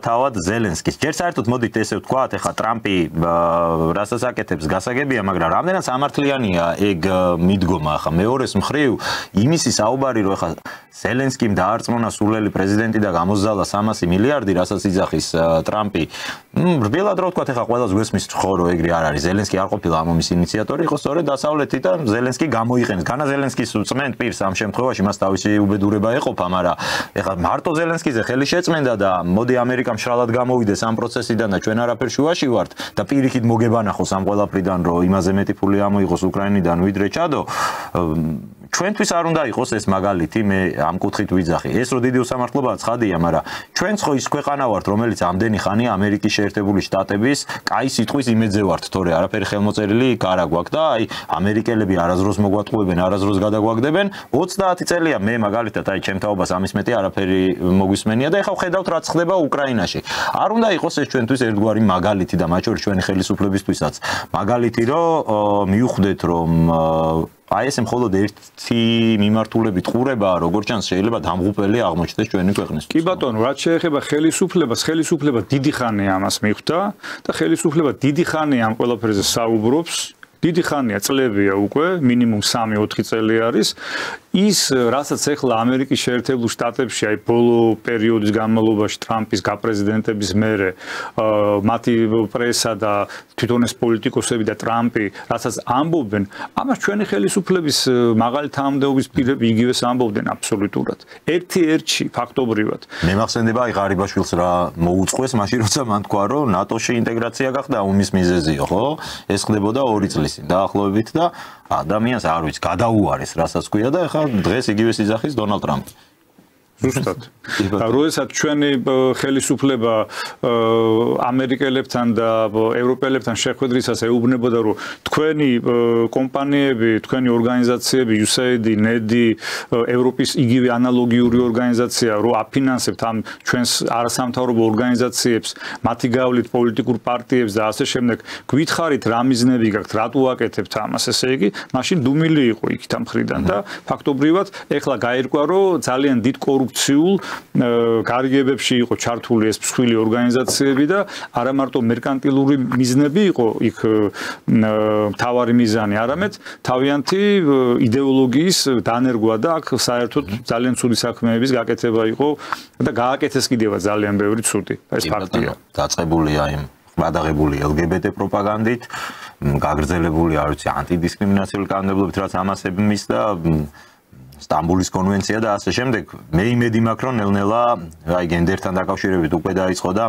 თავად ზელენსკის. ჯერ საერთოდ მოდით ესე ვთქვათ, ეხა ტრამპი რასაც აკეთებს გასაგებია, მაგრამ რამდენად სამართლიანია ეგ მიდგომა ხა. მეორეს მხრივ იმისი საუბარი რომ ეხა ზელენსკიმ დაარწმუნა სულელი პრეზიდენტი და გამოსძალა 300 მილიარდი, რასაც იძახის ტრამპი. რბილად რო ვთქვათ, ეხა ყველას გვესმის ხო რომ ეგრე არ არის. ზელენსკი არ ყოფილა ამ ომის ინიციატორი, იყო სწორედ დასავლეთიდან ზელენსკი გამოიყენეს. განა ზელენსკის წმენდ პირს ამ შემთხვევაში მას თავისი უბედურება ეყოფა, მაგრამ ეხა მარტო ზელენსკიზე ხელი შეწმენდა და მოდი ამერიკამ შრალად გამოვიდეს ამ პროცესიდან და ჩვენ არაფერ შუაში ვართ და პირიქით მოგებანახოს ამ ყველაფრიდან, რომ იმაზე მეტი ფული ამოიღოს უკრაინიდან ვიდრე ჩადო. ჩვენთვის არ უნდა იყოს ეს მაგალითი, მე ამ კუთხით ვიძახი. ეს რო დიდი უსამართლობაა ცხადია, მაგრამ ჩვენც ხო ის ქვეყანა ვართ, რომელიც ამდენი ხანი ამერიკის შეერთებული შტატების კაი სიტყვის იმედზე ვართ, თორე არაფერი ხელმოწერილი არ აგვაქვს და აი ამერიკელები არაზროს მოგვატყუებენ, არაზროს გადაგვაგდებენ. 30 წელია მე მაგალითად აი ჩემ თაობას ამის მეტი არაფერი მოგვისმენია და ეხლა ვხედავთ რაც ხდება უკრაინაში. არ უნდა იყოს ეს ჩვენთვის ერთგვარი მაგალითი და მათ შორის ჩვენი ხელისუფლებისთვისაც. მაგალითი რომ მიუხვდეთ რომ აი ესე მხოლოდ ერთი მიმართულებით ყურებაა, როგორც ჩანს შეიძლება დამღუპელი აღმოჩნდეს ჩვენი ქვეყნის. კი ბატონო, რაც შეეხება ხელისუფლებას, ხელისუფლება დიდი ხანია ამას მიხვდა და ხელისუფლება დიდი ხანია ამ ყველაფერზე საუბრობს. დიდი ხანია, წლებია უკვე, მინიმუმ 3-4 წელი არის. ის, რასაც ეხლა ამერიკის შეერთებულ შტატებში, აი ბოლო პერიოდის განმავლობაში ტრამპის გაპრეზიდენტების მერე, მათი პრესა და თვითონ ეს პოლიტიკოსები და ტრამპი, რასაც ამბობენ, ამას ჩვენი ხელისუფლების მაღალი თანამდებობის პირები იგივეს ამბობდნენ აბსოლუტურად. ერთი-ერთში ფაქტობრივად. მე მახსენდება აი ღარიბაშვილს რა მოუწყვეს, მაშინ როცა მან თქვა, რომ ნატოში ინტეგრაცია გახდა ომის მიზეზიო, ხო? ეს ხდებოდა 2 წლის დაახლოებით და ადამიანს არ ვიცი, გადაუარეს, რასაც ქვია და ეხლა დღეს იგივეს იძახის დონალდ ტრამპი. ზუსტად. როდესაც ჩვენი ხელისუფლება ამერიკელებთან და ევროპელებთან შეხვედრისას ეუბნებოდა, რომ თქვენი კომპანიები, თქვენი ორგანიზაციები, USAID, NED, ევროპის იგივე ანალოგიური ორგანიზაცია, რომ აფინანსებთ ამ ჩვენს არასამთავრობო ორგანიზაციებს, მათი გავლით პოლიტიკურ პარტიებს და ასე შემდეგ, გითხარით რა მიზნები გაქვთ, რატო აკეთებთ ამას, ესე იგი, მაშინ დუმილი იყო იქით ამ მხრიდან და ფაქტობრივად ეხლა გაირკვა, რომ ძალიან დიდ კორუფციულ გარიგებებში იყო ჩართული ეს მსხვილი ორგანიზაციები და არა მარტო მერკანტილური მიზნები იყო იქ მთავარი მიზანი, არამედ თავიანთი იდეოლოგიის დანერგვა და აქ საერთოდ ძალიან ცუდი საქმეების გაკეთება იყო და გააკეთეს კიდევაც ძალიან ბევრი ცუდი. ეს ფაქტია. დაწყებულია იმ გადაღებული LGBT პროპაგანდით, გაგრძელებული, არ ვიცი, ანტიდისკრიმინაციული კანონმდებლობით, რაც ამასები მის და სტამბულის კონვენცია და ასე შემდეგ. მე იმედი მაქვს, რომ ნელ-ნელა აი გენდერთან დაკავშირებით უკვე დაიწყო და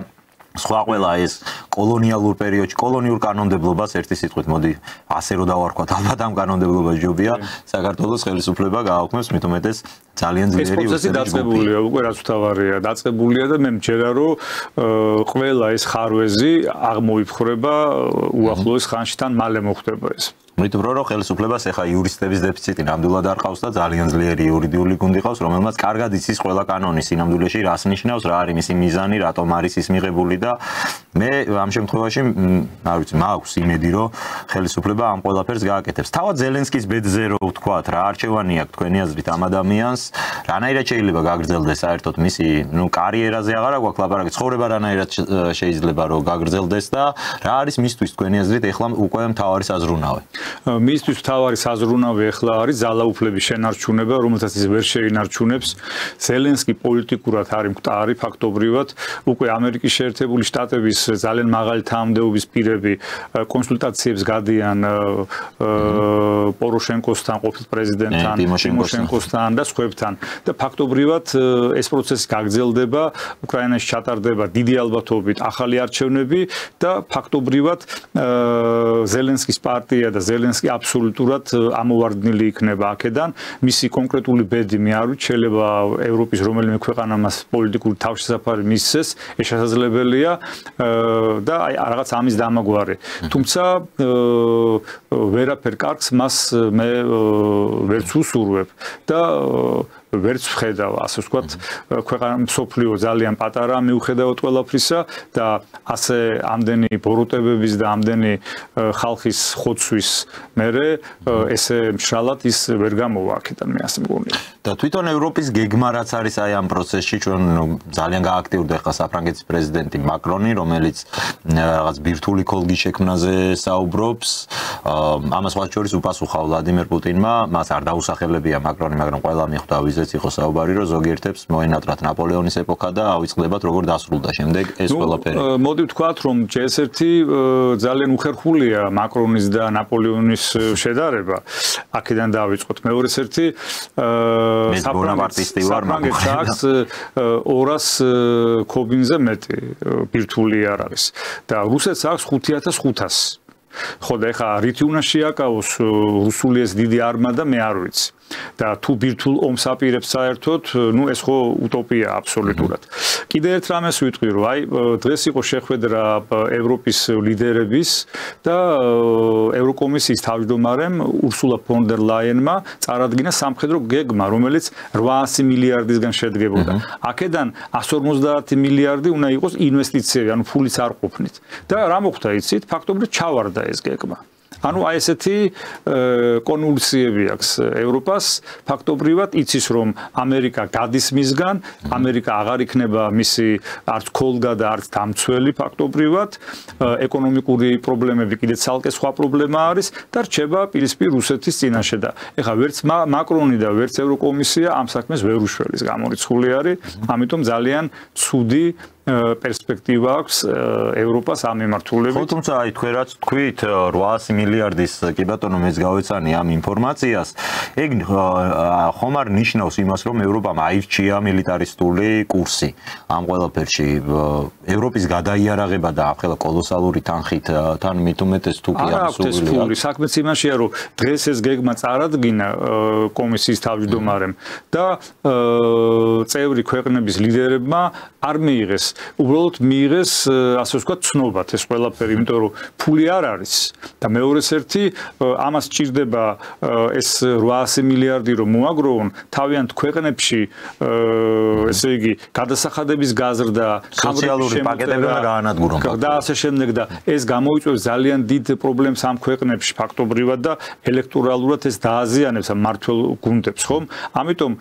სხვა ყველა ეს კოლონიალურ პერიოდში კოლონიურ კანონმდებლობას ერთი სიტყვით მოდი ასე რომ დავარქვათ ალბათ ამ კანონმდებლობას ჯობია საქართველოს ხელისუფლება გააუქმებს მით უმეტეს ძალიან ძლიერი ეს პროცესი დაწყებულია უკვე რაც თავარია დაწყებულია და მე მჯერა რომ ყველა ეს ხარვეზი აღმოიფხრება უახლოეს ხანში თან მალე მოხდება ეს მითხრა რომ ხელისუფლებას ეხა იურისტების დეფიციტი ნამდვილად არ ყავს და ძალიან ძლიერი იურიდიული გუნდი ყავს რომელმაც კარგად იცის ყველა კანონი სინამდვილეში რას ნიშნავს რა არის მისი მიზანი რატომ არის ის მიღებული და მე ამ შემთხვევაში არ ვიცი მაქვს იმედი რომ ხელისუფლება ამ ყველაფერს გააკეთებს თავად ზელენსკის ბედზე რო ვთქვათ რა არჩევანი აქვს თქვენი აზრით ამ ადამიანს რანაირად შეიძლება გაგრძელდეს საერთოდ მისი კარიერაზე აღარ აქვს ლაპარაკი ცხოვრება რანაირად შეიძლება რომ გაგრძელდეს და რა არის მისთვის თქვენი აზრით ეხლა უკვე მთავარი საზრუნავი მისთვის მთავარი საზრუნავი ახლა არის ძალაუფლების შენარჩუნება, რომელსაც ის ვერ შეინარჩუნებს. ზელენსკი პოლიტიკურად არის მკვდარი ფაქტობრივად, უკვე ამერიკის შეერთებული შტატების ძალიან მაღალი თანამდებობის პირები კონსულტაციებს გადიან პოროშენკოსთან, ყოფილ პრეზიდენტთან, ტიმოშენკოსთან და სხვებთან და ფაქტობრივად ეს პროცესი გაგრძელდება, უკრაინაში ჩატარდება დიდი ალბათობით ახალი არჩევნები და ფაქტობრივად ზელენსკის პარტია და ზელენსკი აბსოლუტურად ამოვარდნილი იქნება აქედან. მისი კონკრეტული ბედი მე არ ვიცი, შეიძლება ევროპის რომელიმე ქვეყანა მას პოლიტიკური თავშესაფარი მისცეს, ეს შესაძლებელია და აი რაღაც ამის დამაგვარი. თუმცა ვერაფერ კარგს მას მე ვერც უსურვებ და ვერც ვხედავ, ასე ვთქვათ, ქვეყანა მსოფლიო ძალიან პატარა მიუხედავად ყველაფრისა და ასე ამდენი ბოროტებების და ამდენი ხალხის ხოცვის მერე ესე მშრალად ის ვერ გამოვა აქედან მე ასე მგონია. და თვითონ ევროპის გეგმა რაც არის აი ამ პროცესში ჩვენ ძალიან გააქტიურდა ხა საფრანგეთის პრეზიდენტი მაკრონი, რომელიც რაღაც ბირთვული კოლგის შექმნაზე საუბრობს. ამას სხვა შორის უპასუხა ვლადიმერ პუტინმა, მას არ დაუსახელებია მაკრონი, მაგრამ ყველა მიხვდა ვიზეც იყო საუბარი, რომ ზოგიერთებს მოენატრათ ნაპოლეონის ეპოქა და ავიწყდებათ როგორ დასრულდა შემდეგ ეს ყველაფერი. მოდი ვთქვათ, რომ ჯერ-ერთი ძალიან უხერხულია მაკრონის და ნაპოლეონის შედარება. აქედან დავიწყოთ. მეორეს ერთი საფრანგეთს აქვს 200 ქობინზე მეტი ბირთვული არ არის და რუსეთს აქვს 5500. ხო და ეხა რითი უნდა შეაკავოს რუსული ეს დიდი არმადა მე არ ვიცი. და თუ ბირთვულ ომს აპირებს საერთოდ, ნუ ეს ხო утоპია აბსოლუტურად. კიდევ ერთ რამეს ვიტყვი, რომ აი დღეს იყო შეხვედრა ევროპის ლიდერების და ევროკომისიის თავმჯდომარემ ურსულა ფონ დერ ლაიენმა წარადგინა სამხედრო გეგმა, რომელიც 800 მილიარდისგან შედგებოდა. აქედან 150 მილიარდი უნდა იყოს ინვესტიციები, ანუ ფულიც არ ყოფნით. და რა მოხდა იცით? ფაქტობრივად ჩავარდა ეს გეგმა. ანუ აი ესეთი კონვულსიები აქვს ევროპას ფაქტობრივად იცის რომ ამერიკა გადის მისგან ამერიკა აღარ იქნება მისი არც ქოლგა და არც დამცველი ფაქტობრივად ეკონომიკური პრობლემები კიდე ცალკე სხვა პრობლემა არის და რჩება პირისპირ რუსეთის წინაშე და ეხლა ვერც მაკრონი და ვერც ევროკომისია ამ საქმეს ვერ უშველის გამორიცხული არის ამიტომ ძალიან ცუდი პერსპექტივა აქვს ევროპას ამ მიმართულებით. ხო, თუმცა აი თქვენ რაც თქვით 800 მილიარდის კი ბატონო მეც გავეცანი ამ ინფორმაციას. ეგ ხომ არ ნიშნავს იმას, რომ ევროპამ აირჩია მილიტარისტული კურსი ამ ყველაფერში. ევროპის გადაიარაღება და ახლა კოლოსალური თანხით თან მით უმეტეს თუ კი აბსოლუტური საქმეც იმაშია, რომ დღეს ეს გეგმა წარადგინა კომისიის თავმჯდომარემ და წევრი ქვეყნების ლიდერებმა არ მიიღეს უბრალოდ მიიღეს ასე ვთქვათ ცნობად ეს ყველაფერი, იმიტომ რომ ფული არ არის და მეორეს ერთი ამას ჭირდება ეს 800 მილიარდი რომ მოაგროვონ თავიანთ ქვეყნებში ესე იგი გადასახადების გაზრდა, სოციალური პაკეტები და გაანადგურონ და ასე შემდეგ და ეს გამოიწვევს ძალიან დიდ პრობლემს ამ ქვეყნებში ფაქტობრივად და ელექტორალურად ეს დააზიანებს ამ მართველ გუნდებს, ხომ? ამიტომ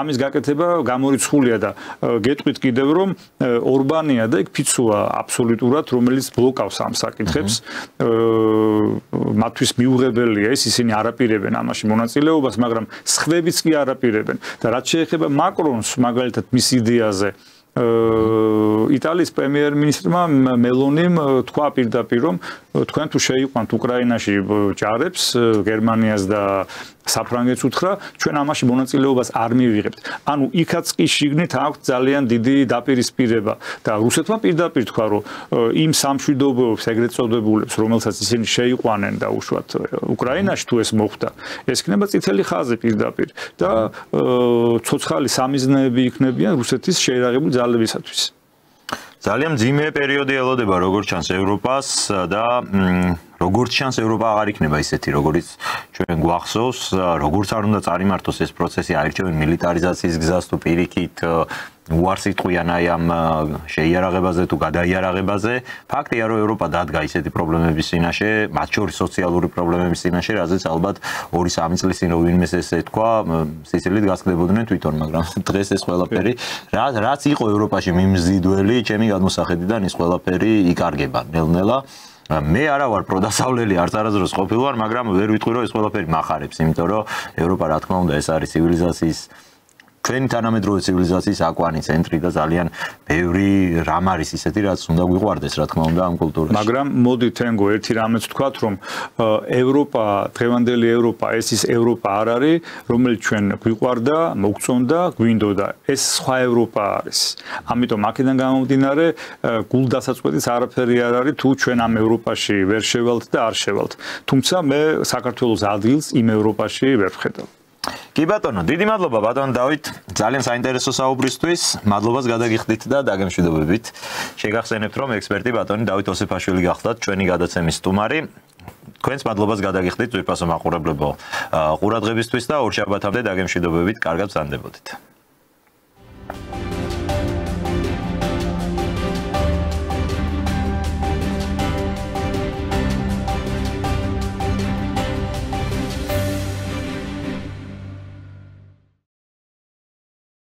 ამის გაკეთება გამორიცხულია და გეტყვით კიდევ რომ ორბანია და იქ ფიცუა აბსოლუტურად რომელიც ბლოკავს ამ საკითხებს მათთვის მიუღებელია ეს ისინი არაპირებენ ამაში მონაწილეობას მაგრამ სხვებიც კი არაპირებენ და რაც შეეხება მაკრონს მაგალითად მის იდეაზე იტალიის პრემიერ-მინისტრმა მელონიმ თქვა პირდაპირ რომ თქვენ თუ შეიყვანთ უკრაინაში ჯარებს, გერმანიას და საფრანგეთს უთხრა, ჩვენ ამაში მონაწილეობას არ მივიღებთ. ანუ იქაც კი შიგნით აქვს ძალიან დიდი დაპირისპირება და რუსეთმა პირდაპირ თქვა, რომ იმ სამშვიდობოებს ეგრეთ წოდებულებს, რომელსაც ისინი შეიყვანენ და უშუალოდ უკრაინაში თუ ეს მოხდა, ეს იქნება წითელი ხაზი პირდაპირ და ცოცხალი სამიზნეები იქნებიან რუსეთის შეიარაღებული ძალებისათვის. ძალიან მძიმე პერიოდი ელოდება როგორც ჩანს ევროპას და როგორც ჩანს ევროპა აღარ იქნება ისეთი როგორც ჩვენ გვახსოვს, როგორც არ უნდა წარიმართოს ეს პროცესი აირჩევენ მილიტარიზაციის გზას თუ პირიქით უარს იტყვიან აი ამ შეიარაღებაზე თუ გადაიარაღებაზე. ფაქტია რომ ევროპა დადგა ისეთი პრობლემების წინაშე, მათ შორის სოციალური პრობლემების წინაშე, რაზეც ალბათ 2-3 წლის წინ რო ვინმეს ესე თქვა, სიცილით გასკდებოდნენ თვითონ, მაგრამ დღეს ეს ყველაფერი რაც იყო ევროპაში მიმზიდველი, ჩემი გადმოსახედიდან ის ყველაფერი იკარგება ნელ-ნელა. მე არა ვარ პროდასავლელი, არც არასდროს ყოფილი ვარ, მაგრამ ვერ ვიტყვი რომ ეს ყველაფერი მახარებს, იმიტომ რომ ევროპა რა თქმა უნდა ეს არის ცივილიზაციის ჩვენი თანამედროვე ცივილიზაციის აკვანი ცენტრი და ძალიან ბევრი რამ არის ისეთი, რაც უნდა გვიყვარდეს, რა თქმა უნდა, ამ კულტურაში. მაგრამ მოდი თენგო ერთი რამეც ვთქვათ, რომ ევროპა, დღევანდელი ევროპა, ეს ის ევროპა არ არის, რომელიც ჩვენ გვიყვარდა, მოგწონდა, გვინდოდა. ეს სხვა ევროპა არის. ამიტომ აქედან გამომდინარე, გულდასაწყვეტიც არაფერი არ არის, თუ ჩვენ ამ ევროპაში ვერ შევალთ და არ შევალთ. თუმცა მე საქართველოს ადგილს იმ ევროპაში ვერ ვხედავ. კი ბატონო, დიდი მადლობა ბატონ დავით, ძალიან საინტერესო საუბრისთვის. მადლობას გადაგიხდით და დაგემშვიდობებით. შეგახსენებთ, რომ ექსპერტი ბატონი დავით ოსეფაშვილი გახლდათ ჩვენი გადაცემის სტუმარი. თქვენს მადლობას გადაგიხდით ძვირფასო მაყურებლებო ყურადღებისთვის და ორ შაბათამდე დაგემშვიდობებით, კარგად ვზანდებოდით.